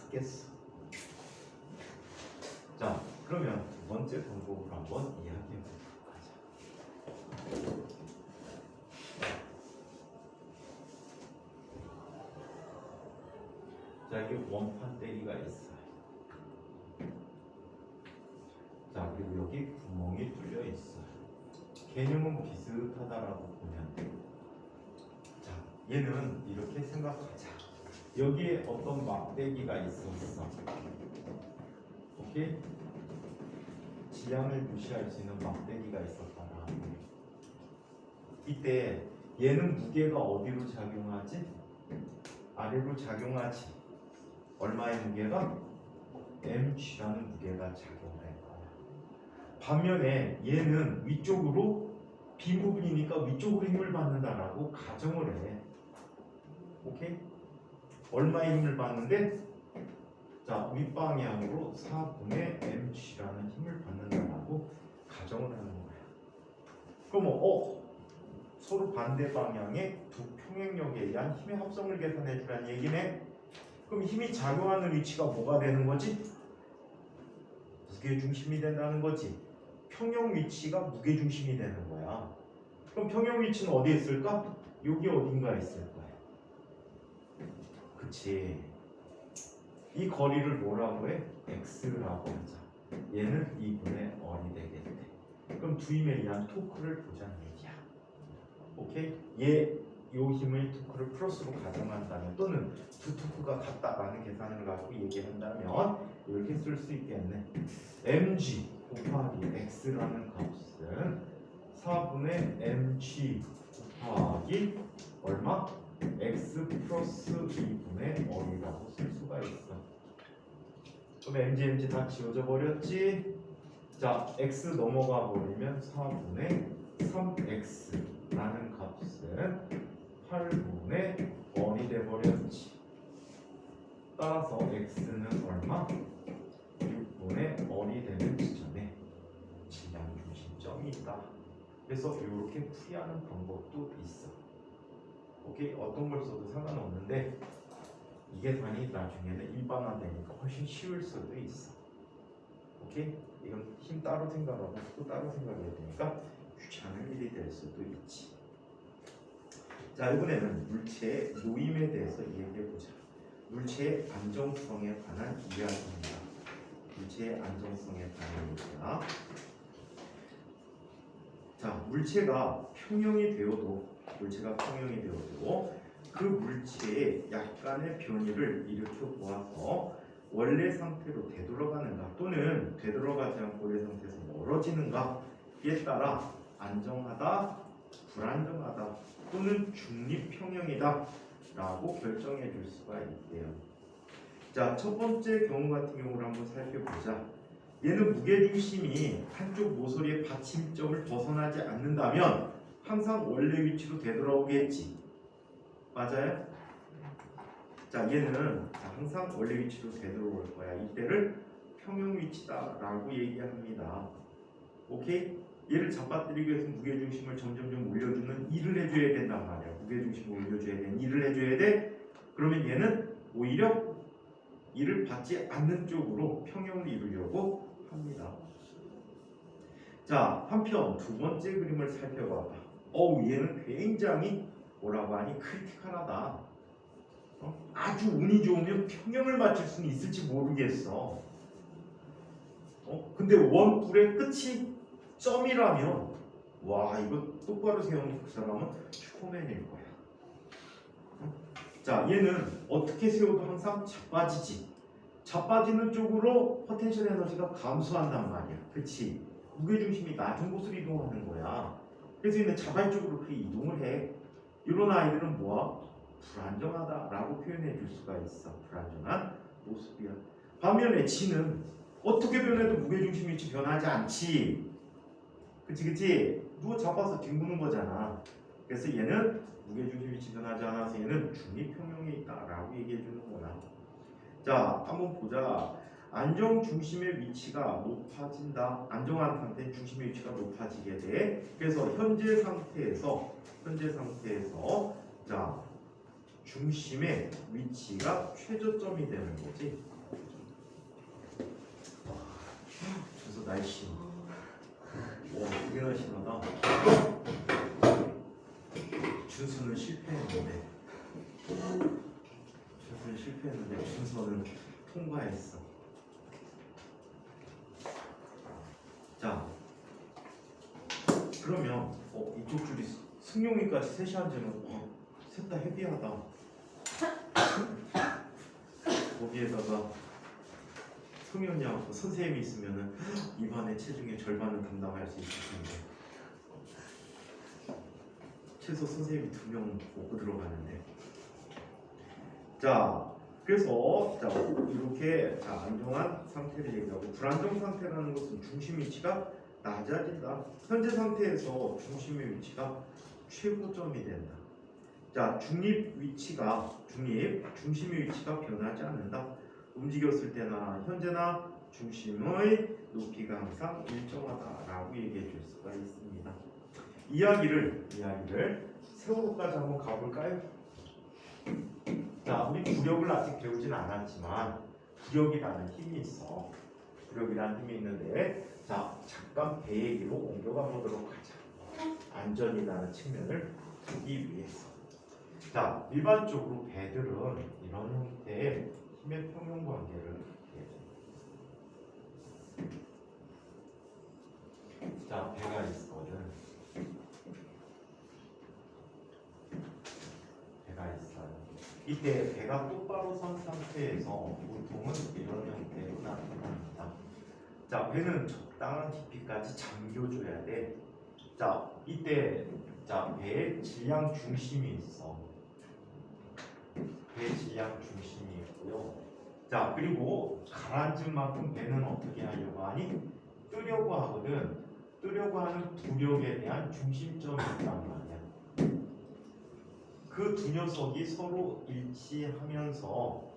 같겠어. 자, 그러면 두 번째 방법으로 한번 이야기해 보도록 하자. 자, 이게 원판 떼기가 있어요. 자, 그리고 여기 구멍이 뚫려 있어요. 개념은 비슷하다라고 보면 돼요. 자, 얘는 이렇게 생각하자. 여기에 어떤 막대기가 있었어. 오케이? 지향을 무시할 수 있는 막대기가 있었다라. 이때 얘는 무게가 어디로 작용하지? 아래로 작용하지. 얼마의 무게가? mg라는 무게가 작용할 거야. 반면에 얘는 위쪽으로 빈 부분이니까 위쪽으로 힘을 받는다라고 가정을 해. 오케이? 얼마의 힘을 받는데? 자, 윗방향으로 4분의 mg라는 힘을 받는다라고 가정을 하는 거야. 그럼 서로 반대 방향의 두 평행력에 의한 힘의 합성을 계산해 주라는 얘기네. 그럼 힘이 작용하는 위치가 뭐가 되는 거지? 무게중심이 된다는 거지. 평형 위치가 무게중심이 되는 거야. 그럼 평형 위치는 어디에 있을까? 여기 어딘가에 있을 거야. 그치? 이 거리를 뭐라고 해? x라고 하자. 얘는 2분의 r이 되겠대. 그럼 두 힘에 의한 토크를 보자는 얘기야. 오케이? 요 힘의 토크를 플러스로 가정한다면, 또는 두 토크가 같다라는 계산을 가지고 얘기한다면 이렇게 쓸 수 있겠네. mg 곱하기 x라는 값은 4분의 mg 곱하기 얼마? x 플러스 2분의 r이라고 쓸 수가 있어. 그럼 mg 다 지워져 버렸지? 자, x 넘어가 버리면 4분의 3x라는 값은 8분의 r이 돼버렸지. 따라서 x는 얼마? 6분의 r이 되는 지점에 질량 중심점이 있다. 그래서 이렇게 풀이하는 방법도 있어. 오케이? 어떤 걸 써도 상관없는데 이게 단위 나중에는 일반화되니까 훨씬 쉬울 수도 있어. 오케이? 이건 힘 따로 생각하고 또 따로 생각해야 되니까 귀찮은 일이 될 수도 있지. 자, 이번에는 물체의 노임에 대해서 얘기해 보자. 물체의 안정성에 관한 이야기입니다. 물체의 안정성에 관한 얘기야. 자, 물체가 평형이 되어도 그 물체의 약간의 변이를 일으켜 보아서 원래 상태로 되돌아가는가, 또는 되돌아가지 않고 원래 상태에서 멀어지는가에 따라 안정하다, 불안정하다, 또는 중립평형이다 라고 결정해 줄 수가 있대요. 자, 첫 번째 경우 같은 경우를 한번 살펴보자. 얘는 무게중심이 한쪽 모서리의 받침점을 벗어나지 않는다면 항상 원래 위치로 되돌아오겠지. 맞아요? 자, 얘는 항상 원래 위치로 되돌아올 거야. 이때를 평형 위치다 라고 얘기합니다. 오케이? 얘를 잡아뜨리기 위해서 무게중심을 점점점 올려주는 일을 해줘야 된단 말이야. 무게중심을 올려줘야 되는 일을 해줘야 돼. 그러면 얘는 오히려 일을 받지 않는 쪽으로 평형을 이루려고 합니다. 자, 한편 두 번째 그림을 살펴봐봐. 얘는 굉장히 뭐라고 하니 크리티컬하다. 아주 운이 좋으면 평형을 맞출 수는 있을지 모르겠어. 근데 원뿔의 끝이 점이라면, 와, 이거 똑바로 세우는 그 사람은 슈퍼맨일 거야. 자, 얘는 어떻게 세워도 항상 자빠지지. 자빠지는 쪽으로 포텐셜 에너지가 감소한단 말이야. 그치? 무게중심이 낮은 곳으로 이동하는 거야. 그래서 얘는 자발적으로 그 이동을 해. 이런 아이들은 뭐야? 불안정하다라고 표현해 줄 수가 있어. 불안정한 모습이야. 반면에 지는 어떻게 변해도 무게중심 위치 변하지 않지. 그치? 누워 잡아서 뒹구는 거잖아. 그래서 얘는 무게중심 위치 변하지 않아서 얘는 중립평형에 있다라고 얘기해 주는 거야. 자, 한번 보자. 안정 중심의 위치가 높아진다. 안정한 상태는 중심의 위치가 높아지게 돼. 그래서 현재 상태에서 자, 중심의 위치가 최저점이 되는 거지. 통과했어. 자, 그러면 이쪽 줄이 승용이까지 셋이 앉으면 셋 다 헤비하다. 거기에다가 승용이하고 선생님이 있으면은 이반의 체중의 절반은 담당할 수 있을 텐데 최소 선생님이 2명 먹고 들어가는데. 자, 그래서 자 이렇게 자 안정한 상태를 얘기하고, 불안정 상태라는 것은 중심 위치가 낮아진다. 현재 상태에서 중심의 위치가 최고점이 된다. 자, 중심의 위치가 변하지 않는다. 움직였을 때나 현재나 중심의 높이가 항상 일정하다라고 얘기해 줄 수가 있습니다. 이야기를 세월호까지 한번 가볼까요? 자, 우리 부력을 아직 배우진 않았지만 부력이라는 힘이 있어. 부력이라는 힘이 있는데, 자, 잠깐 배 얘기로 옮겨가 보도록 하자. 안전이라는 측면을 두기 위해서. 자, 일반적으로 배들은 이런 형태의 힘의 평형 관계를 자, 배가 있거든. 배가 있어요. 이때 배가 똑바로 선 상태에서 보통은 이런 형태로 나타납니다. 자, 배는 적당한 깊이까지 잠겨줘야 돼. 자, 이때 자, 배의 질량 중심이 있어. 배 질량 중심이 있고요. 자, 그리고 가라앉은 만큼 배는 어떻게 하려고 하니? 뜨려고 하거든. 뜨려고 하는 부력에 대한 중심점이 있단 말이야. 그 두 녀석이 서로 일치하면서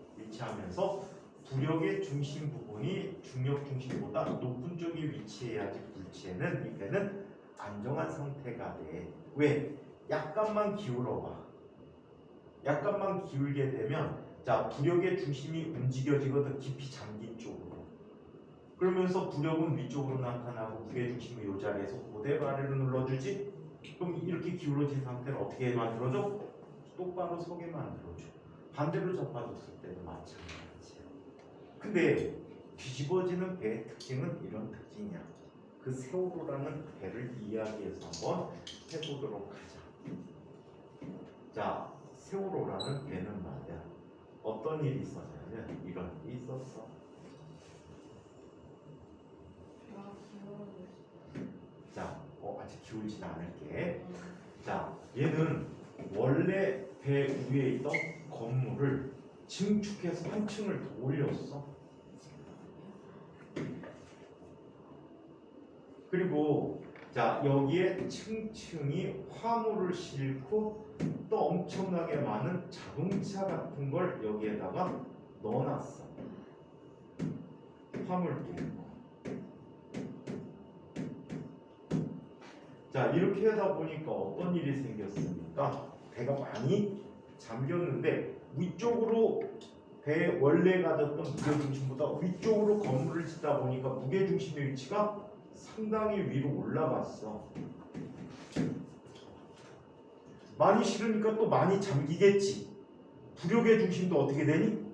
부력의 중심 부분이 중력 중심보다 높은 쪽에 위치해야지 불치에는 이 배는 안정한 상태가 돼. 왜? 약간만 기울어봐. 약간만 기울게 되면 자, 부력의 중심이 움직여지거든. 깊이 잠긴 쪽으로. 그러면서 부력은 위쪽으로 나타나고 무게중심이 이 자리에서 고대로 아래로 눌러주지. 그럼 이렇게 기울어진 상태를 어떻게 만들어줘? 똑바로 서게 만들어줘. 반대로 잡아줬을 때도 마찬가지야. 근데 뒤집어지는 배의 특징은 이런 특징이야. 그 세월호라는 배를 이야기해서 한번 해보도록 하자. 자, 세월호라는 배는 말이야, 어떤 일이 있었냐면 이런 일이 있었어. 자, 아직 기울진 않을게. 자, 얘는 원래 배 위에 있던 건물을 증축해서 한 층을 더 올렸어. 그리고 자, 여기에 층층이 화물을 싣고 또 엄청나게 많은 자동차 같은 걸 여기에다가 넣어놨어. 화물도. 자, 이렇게 하다 보니까 어떤 일이 생겼습니까? 배가 많이 잠겼는데 위쪽으로 배 원래 가졌던 무게중심보다 위쪽으로 건물을 짓다 보니까 무게중심의 위치가 상당히 위로 올라갔어. 많이 실으니까 또 많이 잠기겠지. 부력의 중심도 어떻게 되니?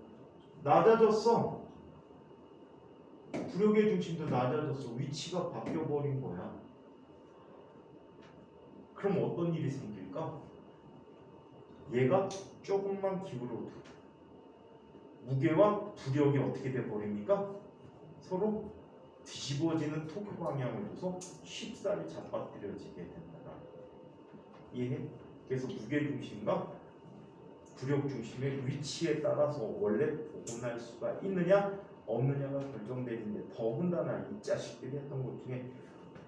낮아졌어. 부력의 중심도 낮아졌어. 위치가 바뀌어버린 거야. 그럼 어떤 일이 생길까? 얘가 조금만 기울어도 무게와 부력이 어떻게 돼버립니까? 서로 뒤집어지는 토크 방향을 둬서 쉽사리 잡아뜨려지게 된다. 이해해? 그래서 무게중심과 부력중심의 위치에 따라서 원래 복원할 수가 있느냐 없느냐가 결정되는데, 더군다나 이 자식들이 했던 것 중에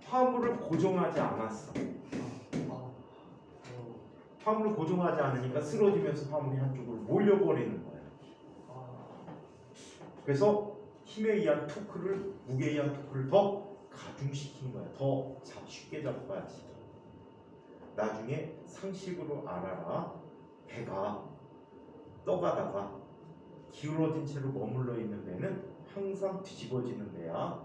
화물을 고정하지 않았어. 화물을 고정하지 않으니까 쓰러지면서 화물이 한쪽으로 몰려버리는 거야. 그래서 힘에 의한 토크를, 무게에 의한 토크를 더 가중시킨 거야. 더 쉽게 잡아야지. 나중에 상식으로 알아라. 배가 떠가다가 기울어진 채로 머물러 있는 배는 항상 뒤집어지는 배야.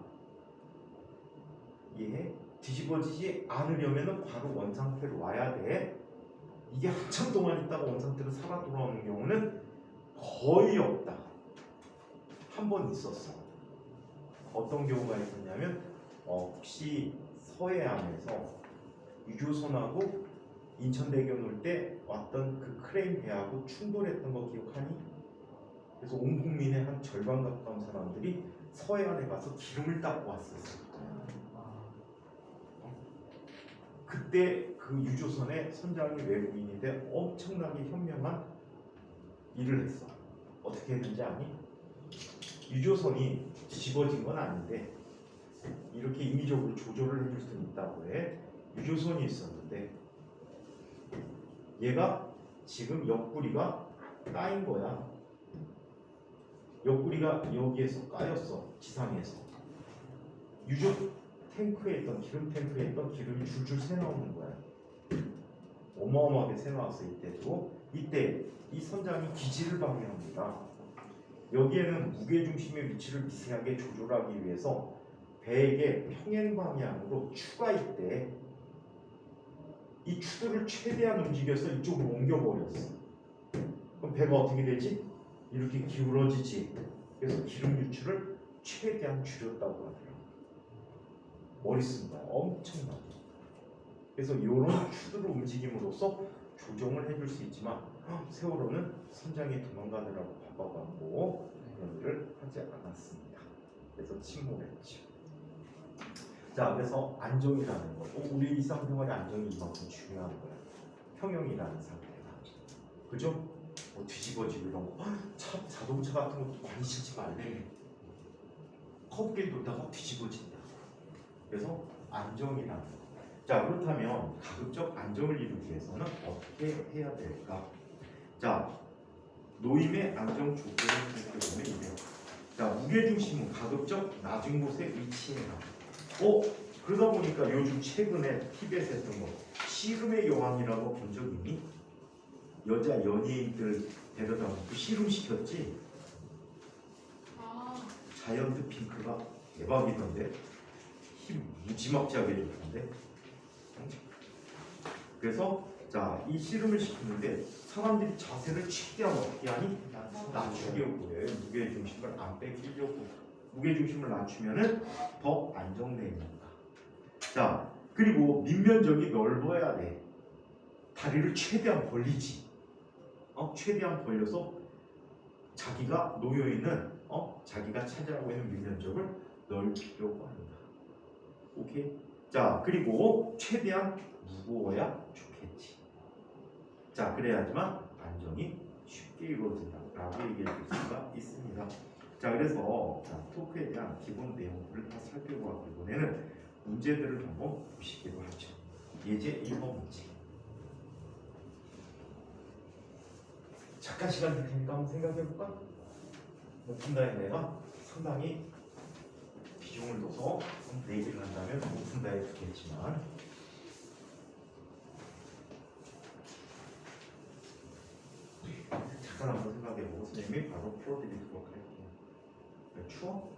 이해해? 뒤집어지지 않으려면 바로 원상태로 와야 돼. 이게 한참 동안 있다가 원상태로 살아 돌아오는 경우는 거의 없다. 한 번 있었어. 어떤 경우가 있었냐면 혹시 서해안에서 유조선하고 인천대교 놀 때 왔던 그 크레인 배하고 충돌했던 거 기억하니? 그래서 온 국민의 한 절반 가까운 사람들이 서해안에 가서 기름을 닦고 왔었어. 그때 그 유조선의 선장이 외국인인데 엄청나게 현명한 일을 했어. 어떻게 했는지 아니? 유조선이 뒤집어진 건 아닌데 이렇게 인위적으로 조절을 해줄 수는 있다고 해. 유조선이 있었는데 얘가 지금 옆구리가 까인 거야. 옆구리가 여기에서 까였어. 지상에서. 유조 탱크에 있던 기름 탱크에 있던 기름이 줄줄 새 나오는 거야. 어마어마하게 새 나왔어. 이때 이 선장이 기지를 발휘합니다. 여기에는 무게 중심의 위치를 미세하게 조절하기 위해서 배에게 평행 방향으로 추가 있대. 이 추들을 최대한 움직여서 이쪽으로 옮겨버렸어. 그럼 배가 어떻게 되지? 이렇게 기울어지지. 그래서 기름 유출을 최대한 줄였다고 하더라고. 머리 쓴 거야. 엄청나게. 그래서 이런 추들을 움직임으로써 조정을 해줄 수 있지만 세월호는 선장이 도망가느라고 바빠갖고 그런 일을 하지 않았습니다. 그래서 침몰했죠. 자, 그래서 안정이라는 거. 우리 일상생활의 안정이 이만큼 중요한 거야. 평형이라는 상태가. 그죠? 뭐 뒤집어지고 이런 거. 자동차 같은 것도 많이 실지 말래. 커브길 돌다가 뒤집어진다. 그래서 안정이라는 거. 자, 그렇다면 가급적 안정을 이루기 위해서는 어떻게 해야 될까? 자, 노임의 안정 조건을 살펴보면 이래요. 자, 무게중심은 가급적 낮은 곳에 위치해라. 그러다 보니까 요즘 최근에 TV에서 했던 거 씨름의 여왕이라고 본 적 있니? 여자 연예인들 데려다 놓고 씨름시켰지? 자이언트 핑크가 대박이던데 힘 무지막지하게 줬던데. 그래서 자, 이 씨름을 시키는데 사람들이 자세를 최대한 어떻게 하니? 낮추려고 해. 무게중심을 안 뺏기려고. 무게중심을 낮추면은 더 안정되니까. 자, 그리고 밑면적이 넓어야 돼. 다리를 최대한 벌리지. 최대한 벌려서 자기가 놓여있는 자기가 차지하고 있는 밑면적을 넓히려고 한다. 오케이? 자, 그리고 최대한 무거워야 좋겠지. 자, 그래야지만 안정이 쉽게 이루어진다라고 얘기해 줄 수가 있습니다. 자, 그래서 토크에 대한 기본 내용들을 다 살펴보고 이번에는 문제들을 한번 보시기로 하죠. 예제 1번 문제. 잠깐 시간 줄 테니까 한번 생각해볼까? 오픈다에 내가 상당히 비중을 둬서 내기를 한다면 오픈다에 두겠지만 잠깐 한번 생각해보고 선생님이 바로 풀어드리도록 할게요. 추워?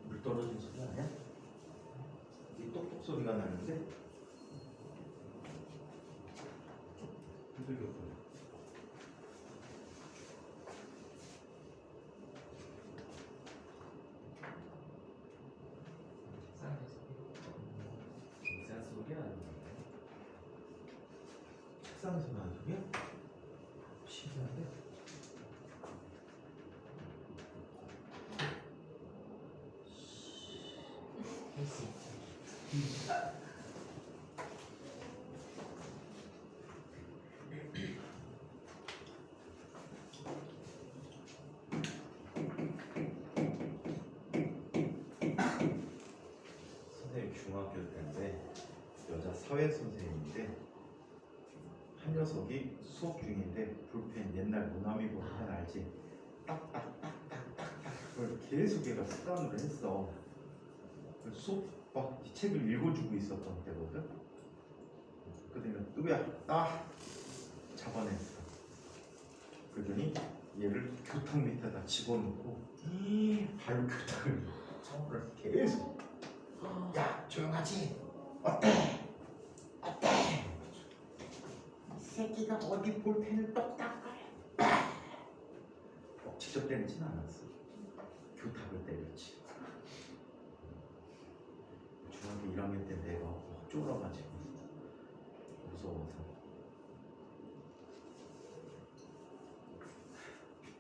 물 떨어지는 소리 아니야? 이 똑똑 소리가 나는데? 두들겨.
책상에서
소리야? 책상에서 나는 소리야? 신기한데? 선생님 중학교 때인데 사회 선생님인데 한 녀석이 수업 중인데 볼펜 옛날 모나미 볼펜 알지? 딱딱딱딱딱딱 그걸 계속 얘가 습관으로 했어. 그래서 수업 막 이 책을 읽어주고 있었던 때거든. 그러더니 누구야? 나 잡아냈어. 그러더니 얘를 교탁 밑에다 집어넣고 발로 교탁을 쳐버려. 계속 야 조용하지? 어때? 어때? 이 새끼가 어디 볼펜을 똑딱거려? 직접 때리진 않았어. 교탁을 때렸지. 중학교 1학년 때 내가 확 쫄아가지고 무서워서.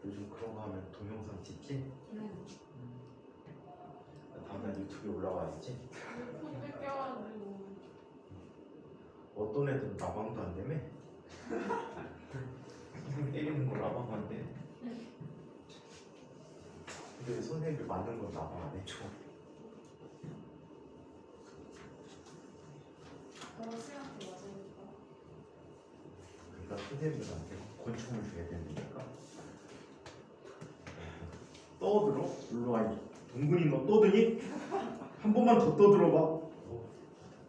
요즘 그런 거 하면 동영상 찍지?
네.
다음날 유튜브에 올라와야지.
폰 뺏겨가지고.
어떤 애들은 라방도 안 되며 그냥 때리는 거 라방 안 돼. 근데 왜 선생님들 맞는 건 라방 안 해줘?
시간대 맞으니까.
그러니까 선생님들한테 권총을 줘야 되니까 떠들어? 일로 와. 동근이 너 떠드니? 한 번만 더 떠들어봐.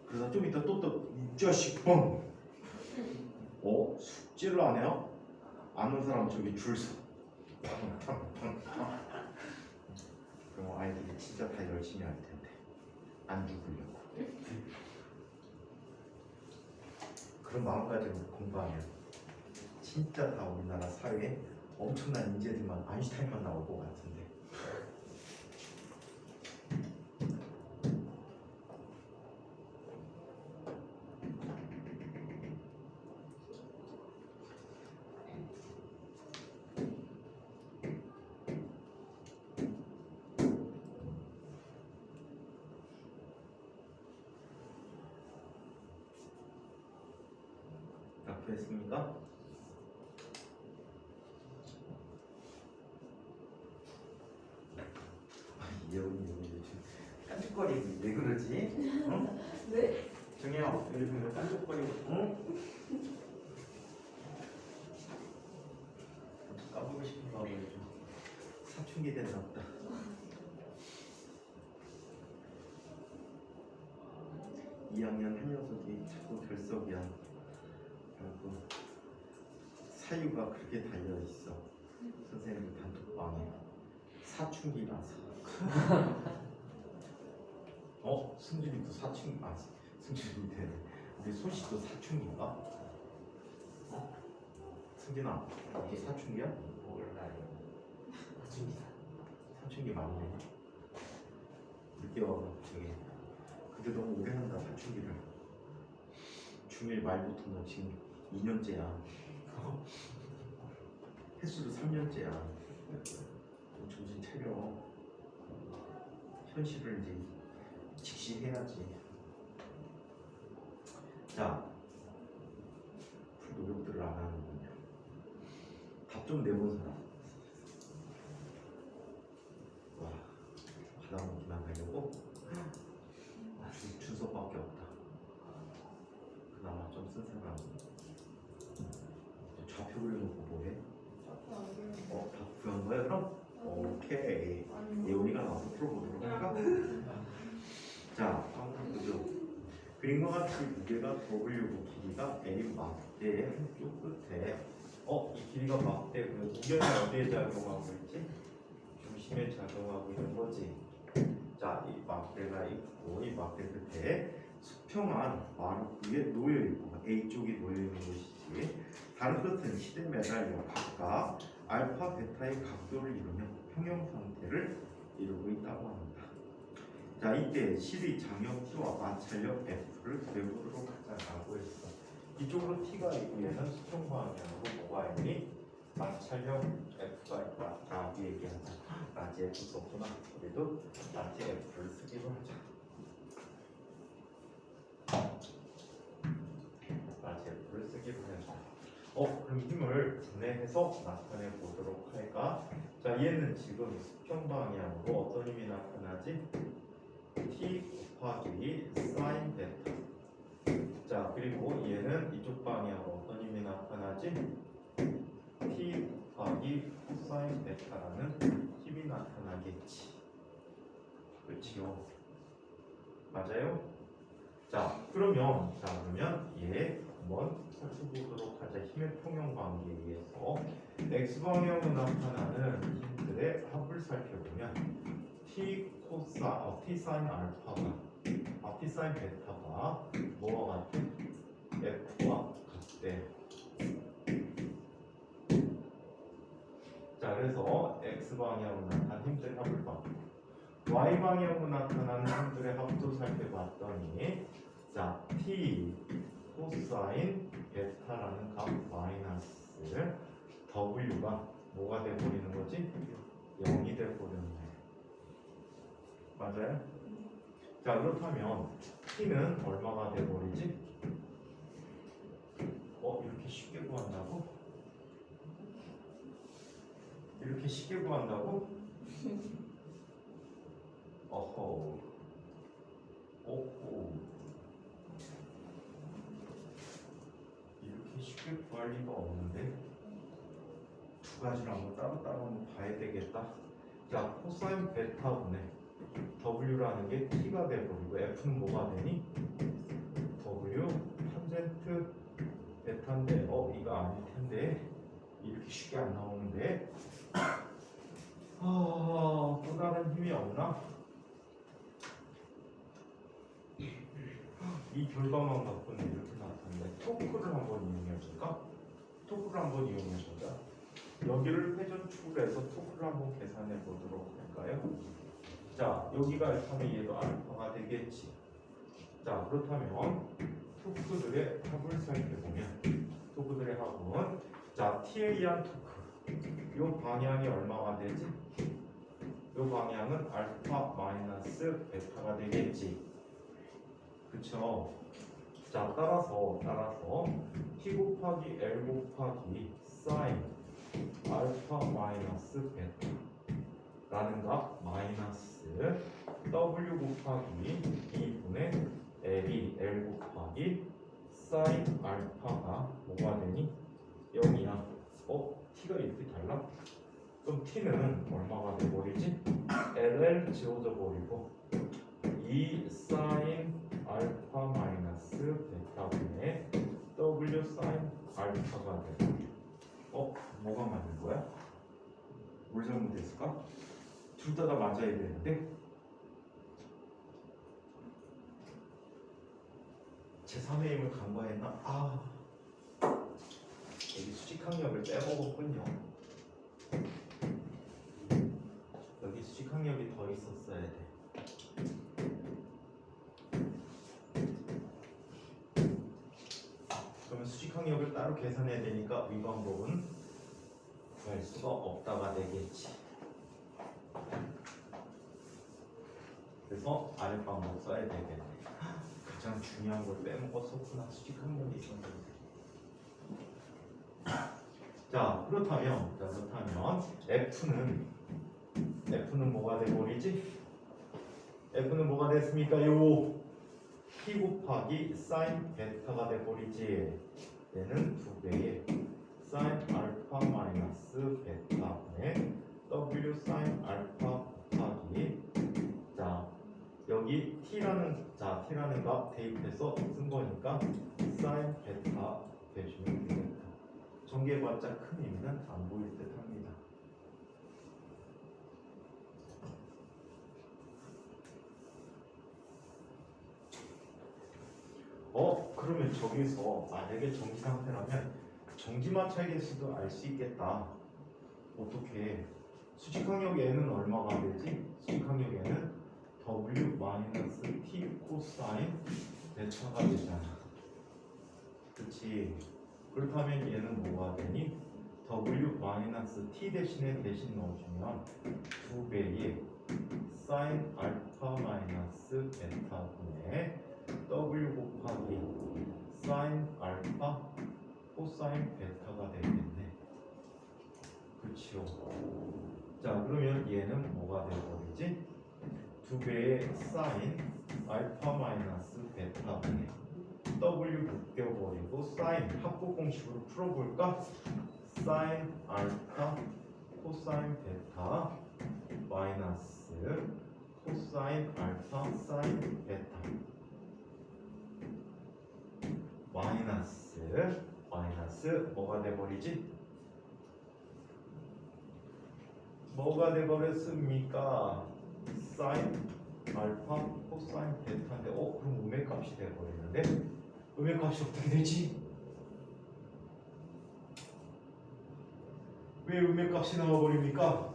그러다 좀 이따 또 이 자식 뻥. 숙제를 안 해요? 아는 사람 저기 줄 서. 그럼 아이들이 진짜 다 열심히 할 텐데 안 죽으려고. 그런 마음가짐으로 공부하면 진짜 다 우리나라 사회에 엄청난 인재들만 아인슈타인만 나올 것 같은데. 됐습니까? 예원이 요즘 깐죽거리고 왜 그러지? 응?
네?
정혜야 요즘 왜 깐죽거리고 응? 까불고 싶은가 봐. 요즘 사춘기 됐나 보다. 이 학년 한 녀석이 자꾸 결석이야. 그리고 사유가 그렇게 달려있어. 선생님 단톡방에 사춘기라서. 승준이도 사춘기. 승준이 되네. 우리 소시도 사춘기인가? 승준아 너도 사춘기야?
몰라요. 맞습니다.
사춘기 맞네. 늦게 와서 저기 근데 너무 오래 한다 사춘기를. 중1 말부터 너 지금 2년째야. 횟수도 3년째야. 정신 차려. 현실을 이제 직시해야지. 자, 그 노력들을 안 하는군요. 답 좀 내본 사람. 와, 바닥 먹기만 하려고 준서밖에 없다. 그나마 좀 쓴 사람. 좌표 그려놓고 뭐해? 다 구한 거야 그럼? 오케이. 예원이가 나와서 풀어보도록 할까? 자, 그죠? 그림과 같이 무게가 W고 길이가 A 막대의 한쪽 끝에 이 길이가 막대고요. 무게는 어디에 작용하고 있지? 중심에 작용하고 있는 거지. 자, 이 막대가 있고 이 막대 끝에 수평한 마루 위에 놓여 있고 A 쪽이 놓여 있는 것이지. 다른 끝은 시대 매달려 각각 알파, 베타의 각도를 이루며 평형 상태를 이루고 있다고 합니다. 자, 이때 실의 장력 T와 마찰력 F를 구해보도록 하자라고 했어. 이쪽으로 T가 있고 얘는 수평 방향으로 뭐가 있니? 마찰력 F가 있다 라고 얘기하자. 라지 F 썼구나. 우리도 라지 F를 쓰기로 하자. 라지 F를 쓰기로 하자. 그럼 힘을 분해해서 나타내 보도록 할까? 자, 얘는 지금 수평 방향으로 어떤 힘이 나타나지? T 곱하기 사인 베타. 자, 그리고 얘는 이쪽 방향으로 어떤 힘이 나타나지? t 곱하기 코사인 베타라는 힘이 나타나겠지. 그렇지요? 맞아요? 자 그러면 얘 한번 살펴보도록 하자. 힘의 평형 관계에 의해서 x 방향으로 나타나는 힘들의 합을 살펴보면 t 사인 알파가 t 사인 베타가 뭐와 같아? f와 같대. 자 그래서 x 방향으로 나타난 힘들의 합을 봤고 y 방향으로 나타나는 힘들의 합도 살펴봤더니 자 t 코사인 베타라는 값 마이너스 w가 뭐가 돼버리는 거지? 0이 돼버렸네. 맞아요? 자 그렇다면 t는 얼마가 돼버리지? 이렇게 쉽게 구한다고? 이렇게 쉽게 구한다고? 어허. 오호. 이렇게 쉽게 구할 리가 없는데 두 가지를 한번 따로따로 한번 봐야 되겠다. 자 코사인 베타분의 w라는 게 t가 돼버리고 f는 뭐가 되니? w 탄젠트 베타인데 이거 아닐 텐데 이렇게 쉽게 안 나오는데 또 다른 힘이 없나? 이 결과만 갖고는 이렇게 나타나는데 토크를 한번 이용해볼까? 토크를 한번 이용해보자. 여기를 회전축을 해서 토크를 한번 계산해 보도록 할까요? 자 여기가 알파면 얘도 알파가 되겠지. 자 그렇다면 토크들의 합을 살펴보면 토크들의 합은 자 t에 의한 토크 이 방향이 얼마가 되지? 이 방향은 알파 마이너스 베타가 되겠지. 그쵸? 자 따라서 t 곱하기 l 곱하기 사인 알파 마이너스 베타라는 값 마이너스 w 곱하기 2분의 l이 l 곱하기 사인 알파가 뭐가 되니? 0이야. t가 이렇게 달라? 그럼 t는 얼마가 돼버리지? ll 지워져 버리고 2 사인 알파 마이너스 베타분의 w 사인 알파가 되고 뭐가 맞는 거야? 뭘 잘못했을까? 둘 다 맞아야 되는데 제3의 힘을 간과했나? 여기 수직항력을 빼먹었군요. 여기 수직항력이 더 있었어야 돼. 그러면 수직항력을 따로 계산해야 되니까 이 방법은 구할 수가 없다가 되겠지. 그래서 아래 방법 써야 되겠네. 가장 중요한 걸 빼먹었었구나. 수직항력이 있었는데. 자 그렇다면 F는 뭐가 돼버리지? F는 뭐가 됐습니까? 요 P 곱하기 사인 베타가 돼버리지. 얘는 2배의 사인 알파 마이너스 베타분의 W 사인 알파 곱하기 자 여기 T라는 값 대입해서 쓴 거니까 사인 베타 대주면 되겠다. 전개해봤자 큰 의미는 안 보일 듯 합니다. 그러면 저기서 만약에 정지 상태라면 정지마찰계수도 알 수 있겠다. 어떻게? 수직항력에는 얼마가 되지? 수직항력에는 W 마이너스 T 코사인 베타가 되잖아. 그치? 그렇다면 얘는 뭐가 되니? W 마이너스 T 대신 넣어주면 2배의 사인 알파 마이너스 베타분의 W 곱하기 사인 알파 코사인 베타가 되겠네. 그렇죠. 자 그러면 얘는 뭐가 되어버리지? 2배의 사인 알파 마이너스 베타분의 W 바뀌어버리고 사인 합부 공식으로 풀어볼까? 사인 알파 코사인 베타 마이너스 코사인 알파 사인 베타 마이너스 뭐가 돼버리지? 뭐가 돼버렸습니까? 사인 알파 코사인 베타인데 그럼 음의 값이 돼버리는데 음의 값이 어떻게 되지? 왜 음의 값이 나와버립니까?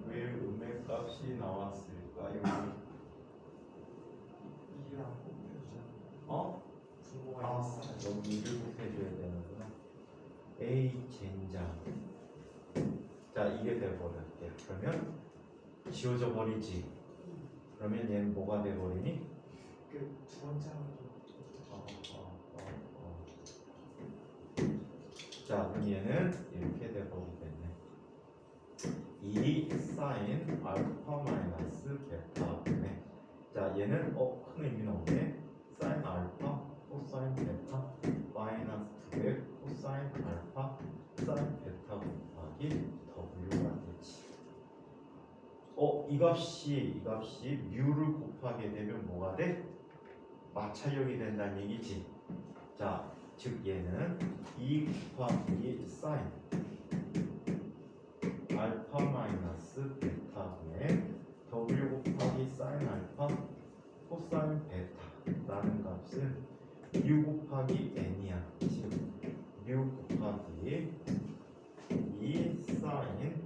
왜 음의 값이 나왔을까요?
이라고 표준 분모가
아,
있어.
여기 이를 곱해줘야 되는구나. A 젠장. 자, 이게 돼버렸대. 그러면 지워져 버리지. 그러면 얘는 뭐가 돼버리니?
그두 번째 하나도
자, 그럼 얘는 이렇게 돼버리겠네. 이 사인 알파 마이너스 베타네. 자, 얘는 큰 의미는 없네. 사인 알파 코사인 베타 마이너스 2배 코사인 알파 사인 베타 곱하기 W가 되지. 이 값이 뮤를 곱하게 되면 뭐가 돼? 마찰력이 된다는 얘기지. 자, 즉 얘는 2 곱하기 사인 알파 마이너스 베타분의 W 곱하기 사인 알파 코사인 베타라는 값은 뮤 곱하기 n이야. 즉 뮤 곱하기 2 사인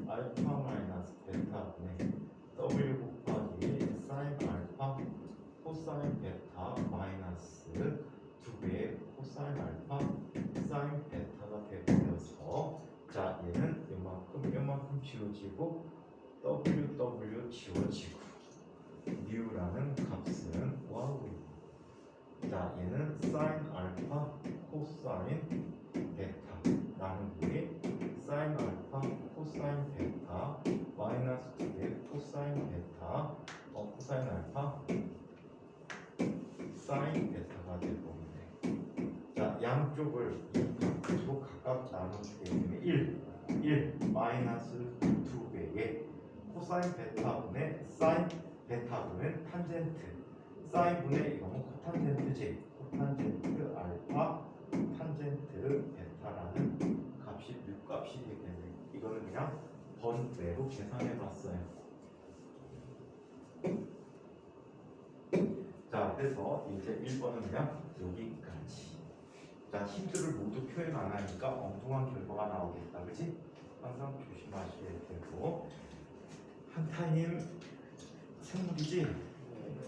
알파 마이너스 베타분의 W 곱하기 사인 알파 코사인 베타 마이너스 2배의 코사인 알파 사인 베타가 되버려서 자, 얘는 요만큼 지워지고 WW 지워지고 뮤라는 값은 와우. 자, 얘는 사인 알파 코사인 베타라는 게 사인 알파 코사인 베타 마이너스 2배 코사인 베타 코사인 알파 사인 베타가 되버리네. 자, 양쪽을 이 값으로 각각 나눠주게 되면 1 마이너스 2배의 코사인 베타분의 사인 베타분은 탄젠트 사인분의 이거는 코탄젠트지. 코탄젠트 알파 탄젠트 베타라는 값이 뮤값이 되겠네. 이거는 그냥 번외로 계산해봤어요. 자, 그래서 이제 1번은 그냥 여기까지. 자, 힌트를 모두 표현 안 하니까 엉뚱한 결과가 나오겠다. 그치? 항상 조심하셔야 되고. 한타임 생물이지?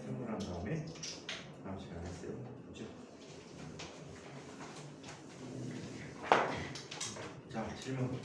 생물한 다음에 다음 시간에 했어요. 그죠? 자, 질문.